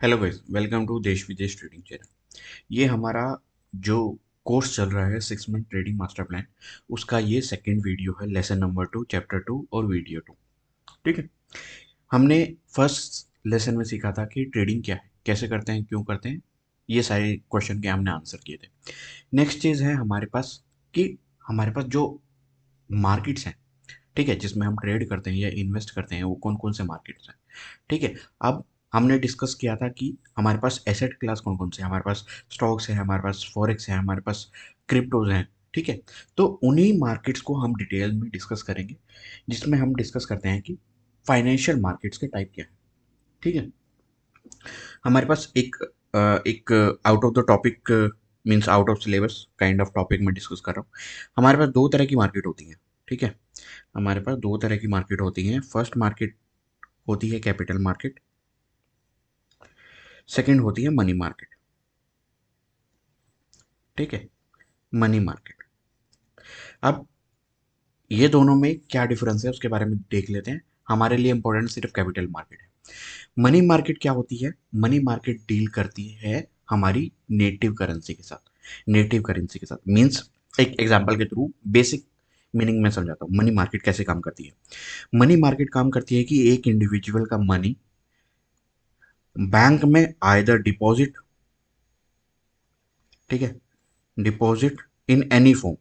Hello guys, welcome to देश विदेश trading channel. ये हमारा जो कोर्स चल रहा है 6 मंथ ट्रेडिंग मास्टर प्लान, उसका ये सेकंड वीडियो है। लेसन नंबर 2, चैप्टर 2 और वीडियो 2। ठीक है। हमने फर्स्ट लेसन में सीखा था कि ट्रेडिंग क्या है, कैसे करते हैं, क्यों करते हैं। ये सारे क्वेश्चन के हमने आंसर किए थे। नेक्स्ट चीज़ है हमारे पास कि हमारे पास जो मार्केट्स हैं, ठीक है, जिसमें हम ट्रेड करते हैं या इन्वेस्ट करते हैं, वो कौन कौन से मार्केट्स हैं। ठीक है। अब हमने डिस्कस किया था कि हमारे पास एसेट क्लास कौन कौन से हैं। हमारे पास स्टॉक्स है, हमारे पास फॉरेक्स है, हमारे पास क्रिप्टोज हैं। ठीक है। तो उन्हीं मार्केट्स को हम डिटेल में डिस्कस करेंगे, जिसमें हम डिस्कस करते हैं कि फाइनेंशियल मार्केट्स के टाइप क्या है। ठीक है। हमारे पास एक out of the topic, means out of syllabus kind of topic में डिस्कस कर रहा हूँ। हमारे पास दो तरह की मार्केट होती हैं। ठीक है। हमारे पास दो तरह की मार्केट होती हैं। फर्स्ट मार्केट होती है कैपिटल मार्केट, सेकंड होती है मनी मार्केट। ठीक है। Money market. अब ये दोनों में क्या डिफरेंस है उसके बारे में देख लेते हैं। हमारे लिए इंपॉर्टेंट सिर्फ कैपिटल मार्केट है। मनी मार्केट क्या होती है? मनी मार्केट डील करती है हमारी नेटिव करेंसी के साथ। नेटिव करेंसी के साथ मीन्स, एक एग्जांपल के थ्रू बेसिक मीनिंग में समझाता हूँ। मनी मार्केट कैसे काम करती है। मनी मार्केट काम करती है कि एक इंडिविजुअल का मनी बैंक में आइदर डिपॉजिट, ठीक है, deposit in any form,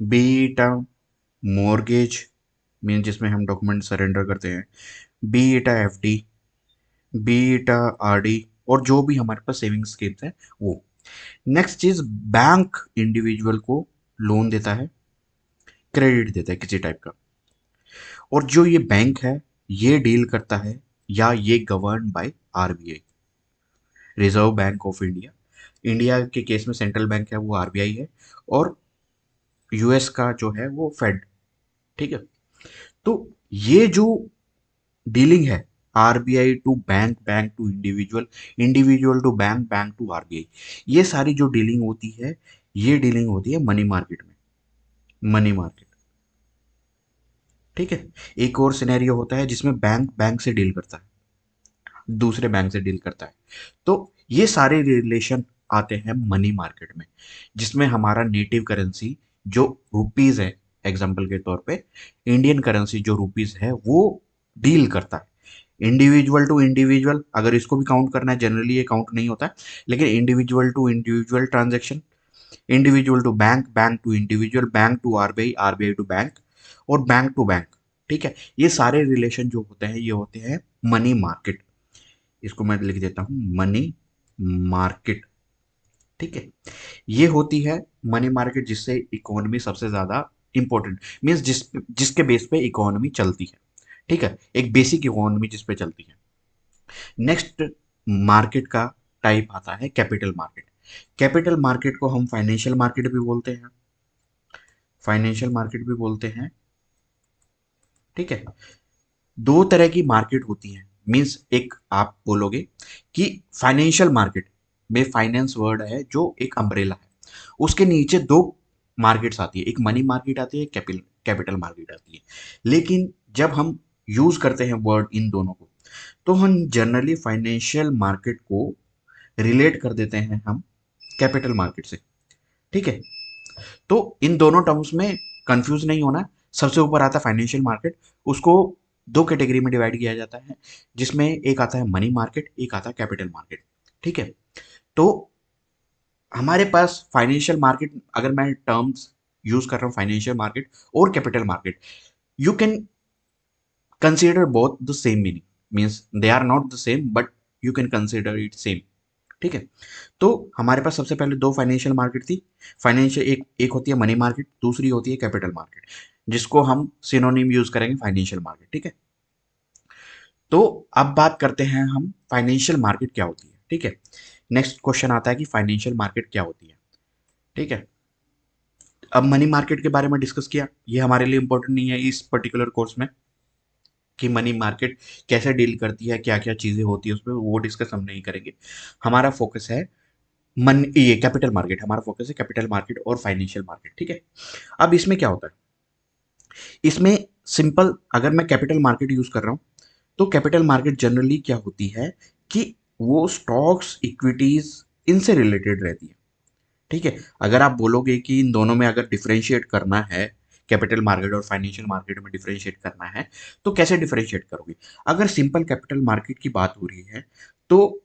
B it a mortgage, mean जिसमें हम डॉक्यूमेंट सरेंडर करते हैं, B it a F D, B it a R D, और जो भी हमारे पास सेविंग स्कीम्स है वो। नेक्स्ट चीज, बैंक इंडिविजुअल को लोन देता है, क्रेडिट देता है किसी टाइप का। और जो ये बैंक है, ये डील करता है या ये govern by RBI, reserve bank of India. India के केस में सेंट्रल बैंक है वो आरबीआई है, और यूएस का जो है वो फेड। ठीक है। तो ये जो डीलिंग है, RBI to bank, bank to individual, individual to bank, bank to RBI, ये सारी जो डीलिंग होती है, ये डीलिंग होती है मनी मार्केट में। Money market. ठीक है। एक और सिनेरियो होता है जिसमें बैंक बैंक से डील करता है, दूसरे बैंक से डील करता है। तो ये सारे रिलेशन आते हैं मनी मार्केट में, जिसमें हमारा नेटिव करेंसी जो रुपीज है, एग्जाम्पल के तौर पे इंडियन करेंसी जो रुपीज है वो डील करता है। इंडिविजुअल टू इंडिविजुअल, अगर इसको भी काउंट करना है, जनरली ये काउंट नहीं होता है, लेकिन individual to individual transaction, individual to bank, bank to individual, bank to RBI, RBI to bank, और बैंक टू बैंक। ठीक है। ये सारे रिलेशन जो होते हैं ये होते हैं मनी मार्केट। इसको मैं लिख देता हूं, मनी मार्केट। ठीक है। ये होती है मनी मार्केट जिससे इकोनॉमी सबसे ज्यादा इंपॉर्टेंट, मीन्स जिसके बेस पे इकोनॉमी चलती है। ठीक है। एक बेसिक इकोनॉमी जिस पे चलती है। नेक्स्ट मार्केट का टाइप आता है कैपिटल मार्केट। कैपिटल मार्केट को हम फाइनेंशियल मार्केट भी बोलते हैं, फाइनेंशियल मार्केट भी बोलते हैं। ठीक है। दो तरह की मार्केट होती है, मीन्स एक आप बोलोगे कि फाइनेंशियल मार्केट में, फाइनेंस वर्ड है जो एक अम्ब्रेला है, उसके नीचे दो मार्केट्स आती है, एक मनी मार्केट आती है, कैपिटल कैपिटल मार्केट आती है। लेकिन जब हम यूज करते हैं वर्ड इन दोनों को, तो हम जनरली फाइनेंशियल मार्केट को रिलेट कर देते हैं हम कैपिटल मार्केट से। ठीक है। तो इन दोनों टर्म्स में कंफ्यूज नहीं होना। सबसे ऊपर आता है फाइनेंशियल मार्केट, उसको दो कैटेगरी में डिवाइड किया जाता है, जिसमें एक आता है मनी मार्केट, एक आता है कैपिटल मार्केट। ठीक है। तो हमारे पास फाइनेंशियल मार्केट, अगर मैं टर्म्स यूज कर रहा हूँ फाइनेंशियल मार्केट और capital market, you can consider both the same meaning, means they are not the same but you can consider it same. ठीक है। तो हमारे पास सबसे पहले दो फाइनेंशियल मार्केट थी। फाइनेंशियल, एक एक होती है मनी मार्केट, दूसरी होती है कैपिटल मार्केट, जिसको हम सिनोनिम यूज करेंगे फाइनेंशियल मार्केट। ठीक है। तो अब बात करते हैं हम फाइनेंशियल मार्केट क्या होती है। ठीक है। नेक्स्ट क्वेश्चन आता है कि फाइनेंशियल मार्केट क्या होती है। ठीक है। अब मनी मार्केट के बारे में डिस्कस किया, ये हमारे लिए इंपॉर्टेंट नहीं है इस पर्टिकुलर कोर्स में, कि मनी मार्केट कैसे डील करती है, क्या क्या चीजें होती है उसमें, वो डिस्कस हम नहीं करेंगे। हमारा फोकस है मन, ये कैपिटल मार्केट, हमारा फोकस है कैपिटल मार्केट और फाइनेंशियल मार्केट। ठीक है। अब इसमें क्या होता है, इसमें सिंपल, अगर मैं कैपिटल मार्केट यूज कर रहा हूं, तो कैपिटल मार्केट जनरली क्या होती है कि वो स्टॉक्स इक्विटीज इनसे रिलेटेड रहती है। ठीक है, अगर आप बोलोगे कि इन दोनों में अगर डिफरेंशिएट करना है, कैपिटल मार्केट और फाइनेंशियल मार्केट में डिफरेंशिएट करना है, तो कैसे डिफरेंशिएट करोगे? अगर सिंपल कैपिटल मार्केट की बात हो रही है तो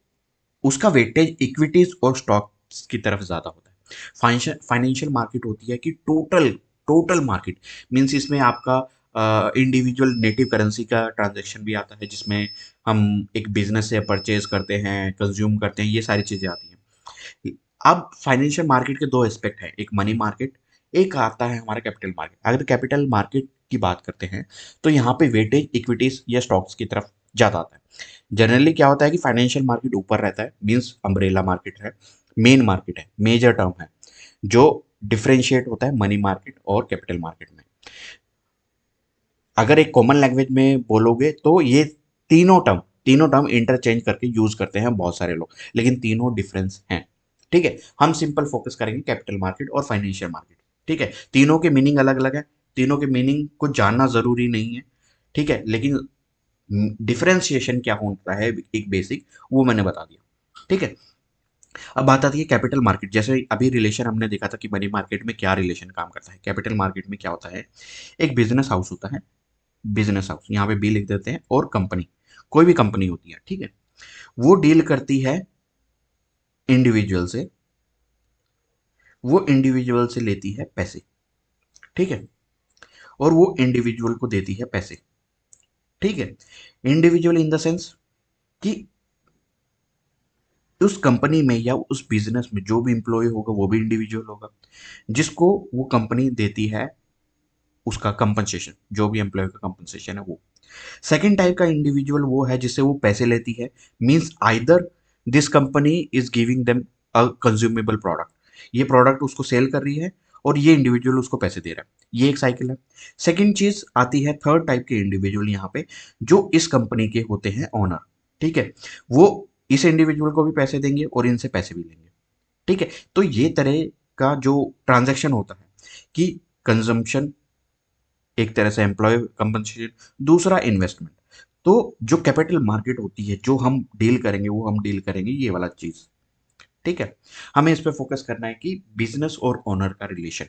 उसका वेटेज इक्विटीज और स्टॉक्स की तरफ ज्यादा होता है। फाइनेंशियल मार्केट होती है कि टोटल टोटल मार्केट, मीन्स इसमें आपका इंडिविजुअल नेटिव करेंसी का ट्रांजैक्शन भी आता है, जिसमें हम एक बिजनेस से परचेज करते हैं, कंज्यूम करते हैं, ये सारी चीजें आती हैं। अब फाइनेंशियल मार्केट के दो एस्पेक्ट हैं, एक मनी मार्केट, एक आता है हमारा कैपिटल मार्केट। अगर कैपिटल मार्केट की बात करते हैं तो यहाँ पे वेटेज इक्विटीज या स्टॉक्स की तरफ ज़्यादा आता है। जनरली क्या होता है कि फाइनेंशियल मार्केट ऊपर रहता है, मीन्स अम्ब्रेला मार्केट है, मेन मार्केट है, मेजर टर्म है, जो डिफरेंशिएट होता है मनी मार्केट और कैपिटल मार्केट में। अगर एक कॉमन लैंग्वेज में बोलोगे तो ये तीनों टर्म इंटरचेंज करके यूज करते हैं बहुत सारे लोग, लेकिन तीनों डिफरेंस हैं। ठीक है, हम सिंपल फोकस करेंगे कैपिटल मार्केट और फाइनेंशियल मार्केट। ठीक है, तीनों के मीनिंग अलग अलग है, तीनों के मीनिंग को जानना जरूरी नहीं है। ठीक है, लेकिन डिफरेंशिएशन क्या होता है एक बेसिक, वो मैंने बता दिया। ठीक है, अब बात आती है कैपिटल मार्केट। जैसे अभी रिलेशन हमने देखा था कि मनी मार्केट में क्या रिलेशन काम करता है, कैपिटल मार्केट में क्या होता है। एक बिजनेस हाउस होता है, बिजनेस हाउस यहाँ पे बी लिख देते हैं, और कंपनी, कोई भी कंपनी होती है, ठीक है, वो डील करती है इंडिविजुअल से, वो इंडिविजुअल से लेती है पैसे। ठीक है, और वो इंडिविजुअल को देती है पैसे। ठीक है, इंडिविजुअल इन द सेंस कि उस कंपनी में या उस बिजनेस में जो भी इंप्लॉय होगा वो भी इंडिविजुअल होगा, जिसको वो कंपनी देती है उसका कंपनसेशन, जो भी एम्प्लॉय का कंपनसेशन है वो। सेकेंड टाइप का इंडिविजुअल वो है जिससे वो पैसे लेती है, means either this company is giving them a consumable product, ये प्रोडक्ट उसको सेल कर रही है और ये इंडिविजुअल उसको पैसे दे रहा है, ये एक साइकिल है। सेकेंड चीज आती है थर्ड टाइप के इंडिविजुअल यहाँ पे, जो इस कंपनी के होते हैं ओनर। ठीक है, वो इस इंडिविजुअल को भी पैसे देंगे और इनसे पैसे भी लेंगे। ठीक है, तो ये तरह का जो ट्रांजैक्शन होता है कि कंजम्पशन एक तरह से एम्प्लॉय कंपनसेशन, दूसरा इन्वेस्टमेंट। तो जो कैपिटल मार्केट होती है जो हम डील करेंगे वो हम डील करेंगे ये वाला चीज। ठीक है, हमें इस पे फोकस करना है कि बिजनेस और ओनर का रिलेशन।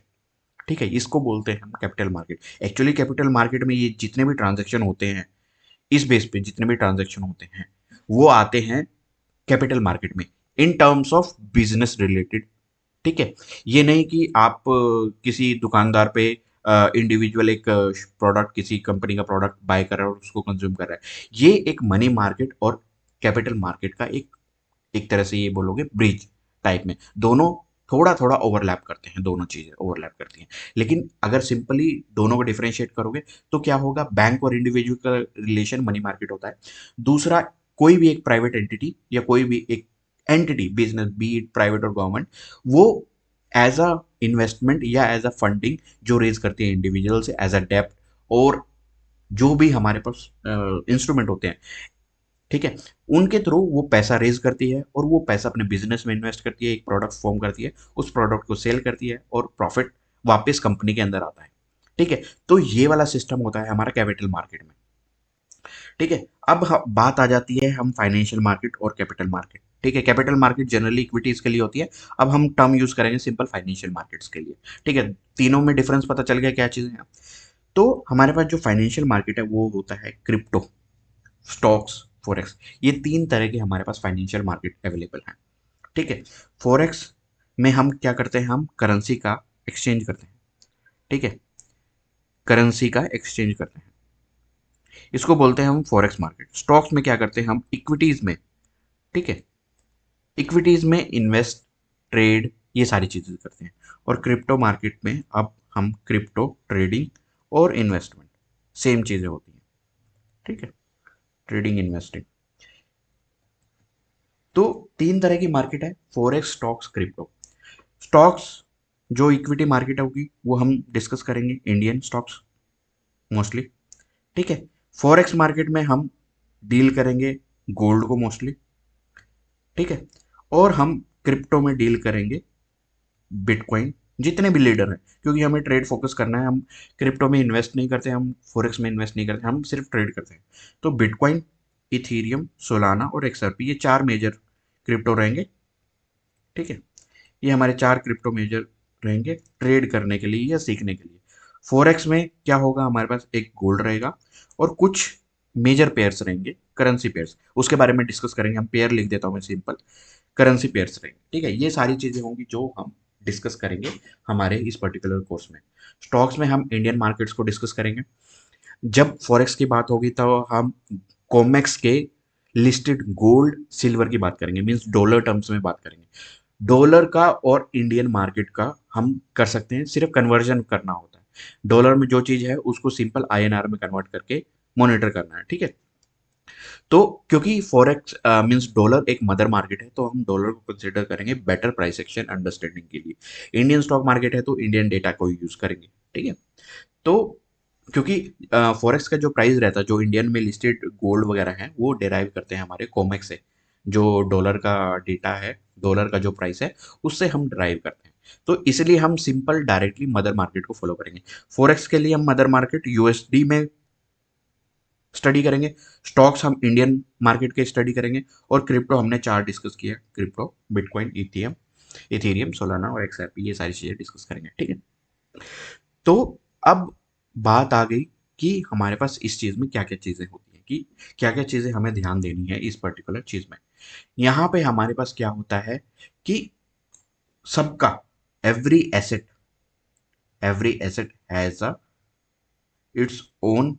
ठीक है, इसको बोलते हैं हम capital market. Actually capital market में ये जितने भी ट्रांजेक्शन होते हैं, इस बेस पे जितने भी ट्रांजेक्शन होते हैं वो आते हैं कैपिटल मार्केट में, in terms of business related. ठीक है, ये नहीं कि आप किसी दुकानदार पे इंडिविजुअल एक प्रोडक्ट, किसी कंपनी का प्रोडक्ट बाय कर रहा है और उसको कंज्यूम कर रहा है। ये एक मनी मार्केट और कैपिटल मार्केट का एक एक तरह से ये बोलोगे ब्रिज टाइप में, दोनों थोड़ा थोड़ा ओवरलैप करते हैं, दोनों चीजें ओवरलैप करती हैं। लेकिन अगर सिंपली दोनों को डिफरेंशिएट करोगे तो क्या होगा, बैंक और इंडिविजुअल का रिलेशन मनी मार्केट होता है। दूसरा, कोई भी एक प्राइवेट एंटिटी या कोई भी एक entity business, B it private और गवर्नमेंट, वो एज अ इन्वेस्टमेंट या एज अ फंडिंग जो रेज करती है इंडिविजुअल से एज अ डेप्ट, और जो भी हमारे पास इंस्ट्रूमेंट होते हैं, ठीक है, उनके थ्रू वो पैसा रेज करती है और वो पैसा अपने बिजनेस में इन्वेस्ट करती है, एक प्रोडक्ट फॉर्म करती है, उस प्रोडक्ट को सेल करती है और प्रॉफिट वापस कंपनी के अंदर आता है। ठीक है, तो ये वाला सिस्टम होता है हमारा कैपिटल मार्केट में। ठीक है, अब बात आ जाती है हम फाइनेंशियल मार्केट और कैपिटल मार्केट। ठीक है, कैपिटल मार्केट जनरली इक्विटीज के लिए होती है, अब हम टर्म यूज करेंगे सिंपल फाइनेंशियल मार्केट्स के लिए। ठीक है, तीनों में डिफरेंस पता चल गया क्या चीजें हैं। तो हमारे पास जो फाइनेंशियल मार्केट है वो होता है क्रिप्टो, स्टॉक्स, फॉरेक्स, ये तीन तरह के हमारे पास फाइनेंशियल मार्केट अवेलेबल हैं। ठीक है, फॉरेक्स में हम क्या करते हैं, हम करेंसी का एक्सचेंज करते हैं। ठीक है, करेंसी का एक्सचेंज करते हैं, इसको बोलते हैं हम फॉरेक्स मार्केट। स्टॉक्स में क्या करते हैं, हम इक्विटीज में, ठीक है, इक्विटीज में इन्वेस्ट, ट्रेड, ये सारी चीजें करते हैं। और क्रिप्टो मार्केट में अब हम क्रिप्टो ट्रेडिंग और इन्वेस्टमेंट, सेम चीजें होती हैं। ठीक है, ट्रेडिंग, इन्वेस्टिंग, तो तीन तरह की मार्केट है, फॉरेक्स, स्टॉक्स, क्रिप्टो। स्टॉक्स जो इक्विटी मार्केट होगी वो हम डिस्कस करेंगे इंडियन स्टॉक्स मोस्टली। ठीक है, फॉरेक्स मार्केट में हम डील करेंगे गोल्ड को मोस्टली। ठीक है, और हम क्रिप्टो में डील करेंगे बिटकॉइन, जितने भी लीडर हैं, क्योंकि हमें ट्रेड फोकस करना है, हम क्रिप्टो में इन्वेस्ट नहीं करते, हम फॉरेक्स में इन्वेस्ट नहीं करते, हम सिर्फ ट्रेड करते हैं। तो बिटकॉइन, इथीरियम, सोलाना और एक्सआरपी, ये 4 मेजर क्रिप्टो रहेंगे। ठीक है, ये हमारे 4 क्रिप्टो मेजर रहेंगे ट्रेड करने के लिए या सीखने के लिए। फॉरेक्स में क्या होगा, हमारे पास एक गोल्ड रहेगा और कुछ मेजर पेयर्स रहेंगे, करेंसी पेयर्स, उसके बारे में डिस्कस करेंगे। हम पेयर लिख देता हूँ मैं सिंपल, करेंसी पेयर्स रहेंगे। ठीक है, ये सारी चीज़ें होंगी जो हम डिस्कस करेंगे हमारे इस पर्टिकुलर कोर्स में। स्टॉक्स में हम इंडियन मार्केट्स को डिस्कस करेंगे। जब फॉरेक्स की बात होगी तो हम कॉमेक्स के लिस्टेड गोल्ड सिल्वर की बात करेंगे, मींस डॉलर टर्म्स में बात करेंगे। डॉलर का और इंडियन मार्केट का हम कर सकते हैं, सिर्फ कन्वर्जन करना होता है। डॉलर में जो चीज़ है उसको सिंपल आईएनआर में कन्वर्ट करके मॉनिटर करना है। ठीक है, तो क्योंकि फॉरेक्स मींस डॉलर एक मदर मार्केट है, तो हम डॉलर को कंसिडर करेंगे बेटर प्राइस एक्शन अंडरस्टैंडिंग के लिए। इंडियन स्टॉक मार्केट है तो इंडियन डेटा को यूज करेंगे। ठीक है, तो क्योंकि फॉरेक्स का जो प्राइस रहता है, जो इंडियन में लिस्टेड गोल्ड वगैरह है वो डिराइव करते हैं हमारे कॉमेक्स से, जो डॉलर का डेटा है, डॉलर का जो प्राइस है उससे हम डिराइव करते हैं। तो इसलिए हम सिंपल डायरेक्टली मदर मार्केट को फॉलो करेंगे। फॉरेक्स के लिए हम मदर मार्केट यूएसडी में स्टडी करेंगे, स्टॉक्स हम इंडियन मार्केट के स्टडी करेंगे, और क्रिप्टो हमने 4 डिस्कस किया, क्रिप्टो, बिटकॉइन, इथियम, इथेरियम, सोलाना और एक्सआरपी, ये सारी चीज़ें डिस्कस करेंगे। ठीक है, तो अब बात आ गई कि हमारे पास इस चीज़ में क्या क्या चीज़ें होती हैं, कि क्या क्या चीज़ें हमें ध्यान देनी है इस पर्टिकुलर चीज़ में। यहाँ पे हमारे पास क्या होता है कि सबका, every asset, every asset has a its own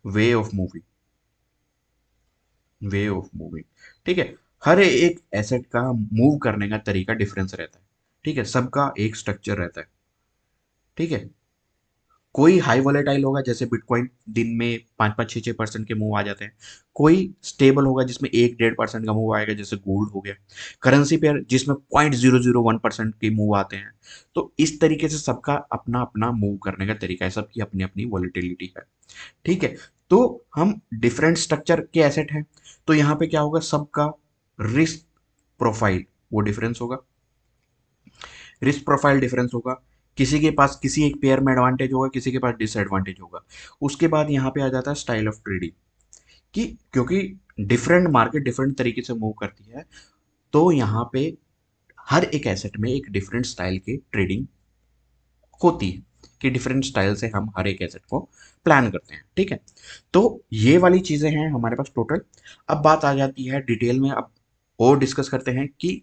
way of moving, way of moving. ठीक है, हर एक एसेट का मूव करने का तरीका डिफरेंस रहता है। ठीक है, सबका एक स्ट्रक्चर रहता है। ठीक है, कोई हाई वॉलेटाइल होगा, जैसे बिटकॉइन दिन में 5-5 6-6% के मूव आ जाते हैं। कोई स्टेबल होगा जिसमें 1-1.5% का मूव आएगा, जैसे गोल्ड हो गया। करेंसी पेयर जिसमें 0.001% के मूव आते हैं। तो इस तरीके से सबका अपना अपना मूव करने का तरीका है, सबकी अपनी अपनी वॉलेटिलिटी है। ठीक है, तो हम डिफरेंट स्ट्रक्चर के एसेट हैं, तो यहाँ पे क्या होगा, सबका रिस्क प्रोफाइल वो डिफरेंस होगा, रिस्क प्रोफाइल डिफरेंस होगा। किसी के पास किसी एक पेयर में एडवांटेज होगा, किसी के पास डिसएडवांटेज होगा। उसके बाद यहाँ पे आ जाता है स्टाइल ऑफ ट्रेडिंग, कि क्योंकि डिफरेंट मार्केट डिफरेंट तरीके से मूव करती है, तो यहाँ पे हर एक एसेट में एक डिफरेंट स्टाइल की ट्रेडिंग होती है, कि डिफरेंट स्टाइल से हम हर एक एसेट को प्लान करते हैं। ठीक है, तो ये वाली चीज़ें हैं हमारे पास टोटल। अब बात आ जाती है डिटेल में, अब और डिस्कस करते हैं कि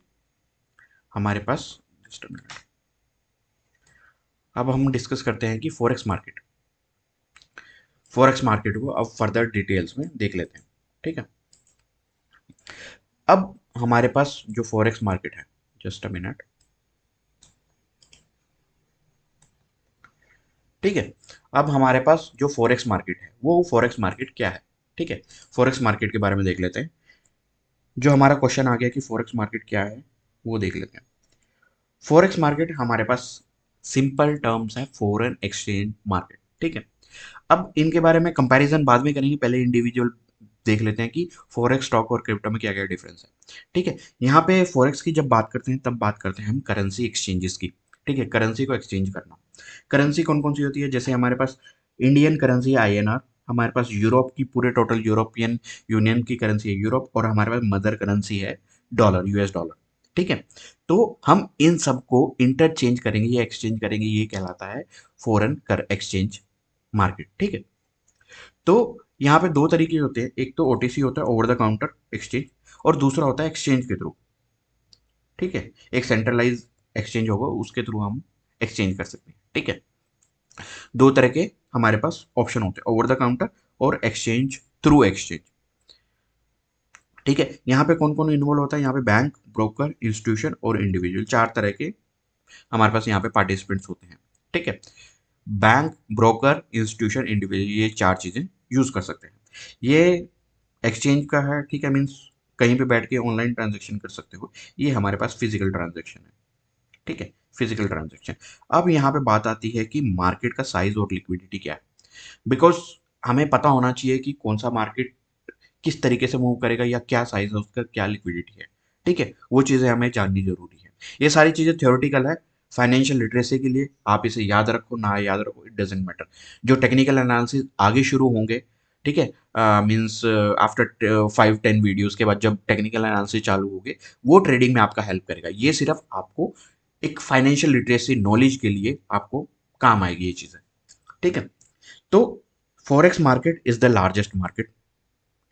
हमारे पास, जस्ट अ मिनट, अब हम डिस्कस करते हैं कि फॉरेक्स मार्केट, फॉरेक्स मार्केट को अब फर्दर डिटेल्स में देख लेते हैं। ठीक है, अब हमारे पास जो फॉरेक्स मार्केट है, जस्ट अ मिनट, ठीक है, अब हमारे पास जो फॉरेक्स मार्केट है, वो फॉरेक्स मार्केट क्या है। ठीक है, फॉरेक्स मार्केट के बारे में देख लेते हैं। जो हमारा क्वेश्चन आ गया कि फॉरेक्स मार्केट क्या है, वो देख लेते हैं। फॉरेक्स मार्केट हमारे पास सिंपल टर्म्स है, फॉरेन एक्सचेंज मार्केट। ठीक है, अब इनके बारे में कंपैरिजन बाद में करेंगे, पहले इंडिविजुअल देख लेते हैं कि फॉरेक्स स्टॉक और क्रिप्टो में क्या क्या डिफरेंस है। ठीक है, यहाँ पे फॉरेक्स की जब बात करते हैं तब बात करते हैं हम करेंसी एक्सचेंजेस की। ठीक है, करेंसी को एक्सचेंज करना। करेंसी कौन कौन सी होती है, जैसे हमारे पास इंडियन करेंसी आईएनआर, हमारे पास यूरोप की, पूरे टोटल यूरोपियन यूनियन की करेंसी है यूरोप, और हमारे पास मदर करेंसी है डॉलर, यूएस डॉलर। ठीक है, तो हम इन सबको इंटरचेंज करेंगे या एक्सचेंज करेंगे, ये कहलाता है फॉरेन कर एक्सचेंज मार्केट। ठीक है, तो यहाँ पे दो तरीके होते हैं, एक तो ओटीसी होता है, ओवर द काउंटर एक्सचेंज, और दूसरा होता है एक्सचेंज के थ्रू। ठीक है, एक सेंट्रलाइज एक्सचेंज होगा, उसके थ्रू हम एक्सचेंज कर सकते हैं। ठीक है, दो तरह के हमारे पास ऑप्शन होते हैं, ओवर द काउंटर और एक्सचेंज थ्रू एक्सचेंज। ठीक है, यहाँ पे कौन कौन इन्वॉल्व होता है, यहाँ पे बैंक, ब्रोकर, इंस्टीट्यूशन और इंडिविजुअल, 4 तरह के हमारे पास यहाँ पे पार्टिसिपेंट्स होते हैं। ठीक है, बैंक, ब्रोकर, इंस्टीट्यूशन, इंडिविजुअल, ये 4 चीज़ें यूज़ कर सकते हैं। ये एक्सचेंज का है। ठीक है, मीन्स कहीं पे बैठ के ऑनलाइन ट्रांजेक्शन कर सकते हो। ये हमारे पास फिजिकल ट्रांजेक्शन है। ठीक है, फिजिकल ट्रांजेक्शन। अब यहाँ पे बात आती है कि मार्केट का साइज और लिक्विडिटी क्या है, बिकॉज हमें पता होना चाहिए कि कौन सा मार्केट किस तरीके से मूव करेगा, या क्या साइज है उसका, क्या लिक्विडिटी है। ठीक है, वो चीज़ें हमें जाननी जरूरी है। ये सारी चीज़ें थ्योरेटिकल है, फाइनेंशियल लिटरेसी के लिए आप इसे याद रखो ना याद रखो, इट डजेंट मैटर। जो टेक्निकल एनालिसिस आगे शुरू होंगे, ठीक है। मीन्स आफ्टर 5-10 वीडियोस के बाद जब टेक्निकल एनालिसिस चालू होगे, वो ट्रेडिंग में आपका हेल्प करेगा। ये सिर्फ आपको एक फाइनेंशियल लिटरेसी नॉलेज के लिए आपको काम आएगी ये चीज़ें, ठीक है। तो forex market is the largest market,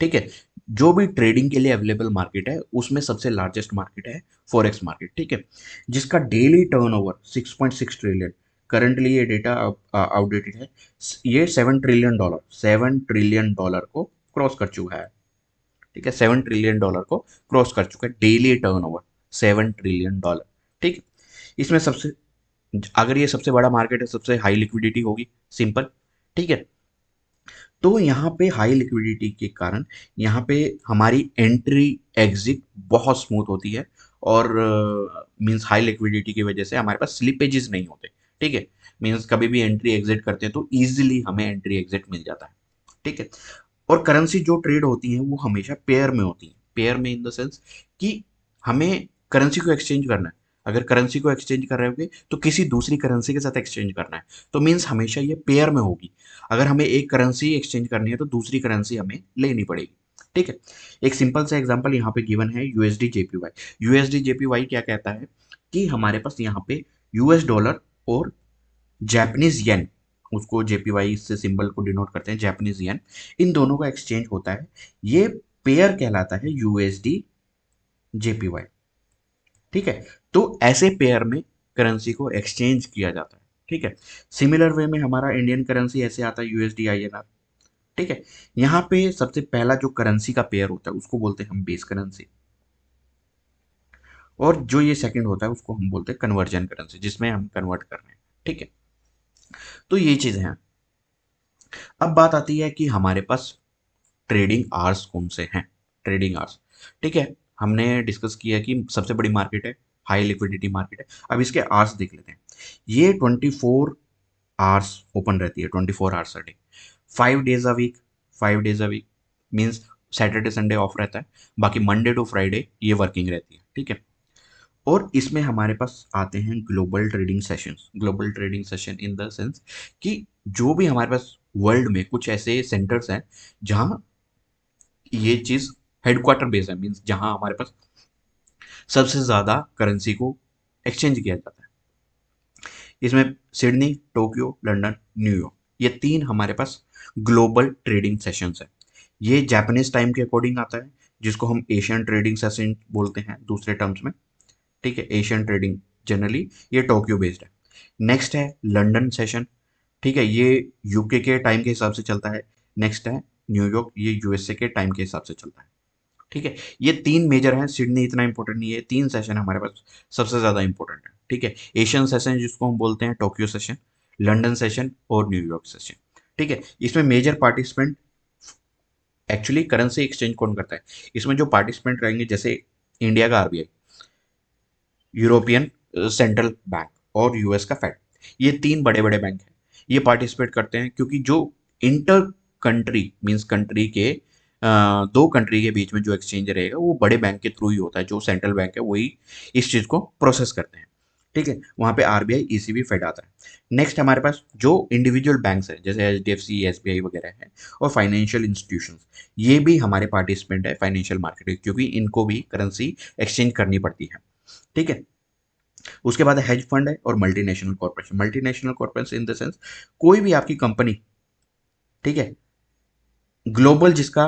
ठीक है। जो भी ट्रेडिंग के लिए अवेलेबल मार्केट है उसमें सबसे लार्जेस्ट मार्केट है फॉरेक्स मार्केट, ठीक है। जिसका डेली टर्नओवर 6.6 ट्रिलियन, करंटली ये डेटा आउटडेटेड है, ये 7 ट्रिलियन डॉलर, 7 ट्रिलियन डॉलर को क्रॉस कर चुका है, ठीक है। 7 ट्रिलियन डॉलर को क्रॉस कर चुका है डेली टर्नओवर, 7 ट्रिलियन डॉलर, ठीक है। इसमें सबसे, अगर ये सबसे बड़ा मार्केट है, सबसे हाई लिक्विडिटी होगी, सिंपल, ठीक है। तो यहाँ पे हाई लिक्विडिटी के कारण यहाँ पे हमारी एंट्री एग्जिट बहुत स्मूथ होती है, और मींस हाई लिक्विडिटी की वजह से हमारे पास स्लिपेजेस नहीं होते, ठीक है। मींस कभी भी एंट्री एग्जिट करते हैं तो इजीली हमें एंट्री एग्जिट मिल जाता है, ठीक है। और करेंसी जो ट्रेड होती है वो हमेशा पेयर में होती है, पेयर में इन द सेंस कि हमें करेंसी को एक्सचेंज करना है। अगर करेंसी को एक्सचेंज कर रहे होगे तो किसी दूसरी करेंसी के साथ एक्सचेंज करना है, तो मीन्स हमेशा ये पेयर में होगी। अगर हमें एक करेंसी एक्सचेंज करनी है तो दूसरी करेंसी हमें लेनी पड़ेगी, ठीक है। एक सिंपल सा एग्जांपल यहाँ पे गिवन है, यूएसडी जेपीवाई। यूएसडी जेपीवाई क्या कहता है कि हमारे पास यहाँ पे यूएस डॉलर और जापानीज येन, उसको जेपीवाई से सिंबल को डिनोट करते हैं, जापानीज येन, इन दोनों का एक्सचेंज होता है, ये पेयर कहलाता है यूएसडी जेपीवाई, ठीक है। तो ऐसे पेयर में करेंसी को एक्सचेंज किया जाता है, ठीक है। सिमिलर वे में हमारा इंडियन करेंसी ऐसे आता है, यूएसडी आईएनआर, ठीक है। यहाँ पे सबसे पहला जो करेंसी का पेयर होता है उसको बोलते हैं हम बेस करेंसी, और जो ये सेकंड होता है उसको हम बोलते हैं कन्वर्जन करेंसी, जिसमें हम कन्वर्ट कर रहे हैं, ठीक है। तो ये चीजें हैं। अब बात आती है कि हमारे पास ट्रेडिंग आवर्स कौन से हैं, ट्रेडिंग आवर्स, ठीक है। हमने डिस्कस किया कि सबसे बड़ी मार्केट है, हाई लिक्विडिटी मार्केट है। अब इसके आवर्स देख लेते हैं। ये 24 आवर्स ओपन रहती है, 24 hours a day, 5 days a week, 5 days a week, means Saturday Sunday off रहता है, बाकी मंडे टू फ्राइडे ये वर्किंग रहती है, ठीक है। और इसमें हमारे पास आते हैं global trading sessions, global trading session in the sense कि जो भी हमारे पास वर्ल्ड में कुछ ऐसे सेंटर्स हैं जहाँ ये चीज़ हेडक्वार्टर बेस है, मीन्स जहाँ हमारे पास सबसे ज़्यादा करेंसी को एक्सचेंज किया जाता है। इसमें सिडनी, टोक्यो, लंदन, न्यूयॉर्क, ये तीन हमारे पास ग्लोबल ट्रेडिंग सेशंस है। ये जापानीज टाइम के अकॉर्डिंग आता है, जिसको हम एशियन ट्रेडिंग सेशन बोलते हैं दूसरे टर्म्स में, ठीक है। एशियन ट्रेडिंग जनरली ये टोक्यो बेस्ड है। नेक्स्ट है लंदन सेशन, ठीक है, ये यूके के टाइम के हिसाब से चलता है। नेक्स्ट है न्यूयॉर्क, ये यूएसए के टाइम के हिसाब से चलता है, ठीक है। ये तीन मेजर हैं, सिडनी इतना इंपॉर्टेंट नहीं है, तीन सेशन हमारे पास सबसे ज़्यादा इंपॉर्टेंट है, ठीक है। एशियन सेशन जिसको हम बोलते हैं टोक्यो सेशन, लंदन सेशन और न्यूयॉर्क सेशन, ठीक है। इसमें major participant, actually currency exchange कौन करता है, इसमें जो पार्टिसिपेंट रहेंगे, जैसे इंडिया का आरबीआई, यूरोपियन सेंट्रल बैंक और यूएस का फेड, ये तीन बड़े बड़े बैंक हैं, ये पार्टिसिपेट करते हैं, क्योंकि जो इंटर कंट्री मींस कंट्री के दो कंट्री के बीच में जो एक्सचेंज रहेगा वो बड़े बैंक के थ्रू ही होता है, जो सेंट्रल बैंक है वही इस चीज़ को प्रोसेस करते हैं, ठीक है। वहाँ पे आरबीआई, ईसीबी, फेड आता है। नेक्स्ट हमारे पास जो इंडिविजुअल बैंक्स है, जैसे एचडीएफसी, एसबीआई वगैरह है, और फाइनेंशियल इंस्टीट्यूशंस, ये भी हमारे पार्टिसिपेंट है फाइनेंशियल मार्केट, क्योंकि इनको भी करेंसी एक्सचेंज करनी पड़ती है, ठीक है। उसके बाद हेज फंड है और multinational corporation. Multinational corporation in the sense कोई भी आपकी कंपनी, ठीक है, ग्लोबल जिसका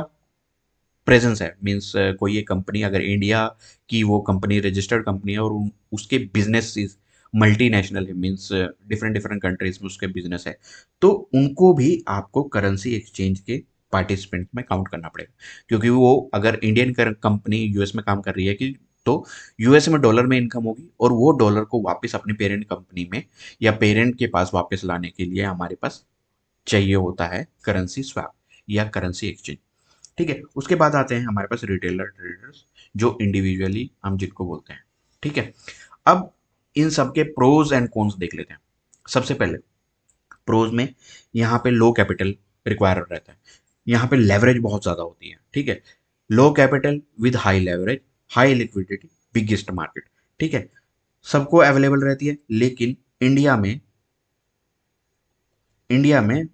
प्रेजेंस है, मीन्स कोई एक कंपनी अगर इंडिया की वो कंपनी रजिस्टर्ड कंपनी है और उसके बिजनेस मल्टीनेशनल है, मीन्स डिफरेंट डिफरेंट कंट्रीज में उसके बिजनेस है, तो उनको भी आपको करेंसी एक्सचेंज के पार्टिसिपेंट में काउंट करना पड़ेगा, क्योंकि वो अगर इंडियन कंपनी यूएस में काम कर रही है कि, तो यूएस में डॉलर में इनकम होगी, और वो डॉलर को वापस अपनी पेरेंट कंपनी में या पेरेंट के पास वापस लाने के लिए हमारे पास चाहिए होता है करेंसी स्वैप या करेंसी एक्सचेंज, ठीक है। उसके बाद आते हैं हमारे पास रिटेलर ट्रेडर्स, जो इंडिविजुअली हम जिनको बोलते हैं, ठीक है। अब इन सब के प्रोज एंड कॉन्स देख लेते हैं। सबसे पहले प्रोज में यहाँ पे लो कैपिटल रिक्वायर रहता है, यहाँ पे लेवरेज बहुत ज़्यादा होती है, ठीक है। Low capital with high leverage, high liquidity, biggest market, ठीक है, सबको अवेलेबल रहती है, लेकिन इंडिया में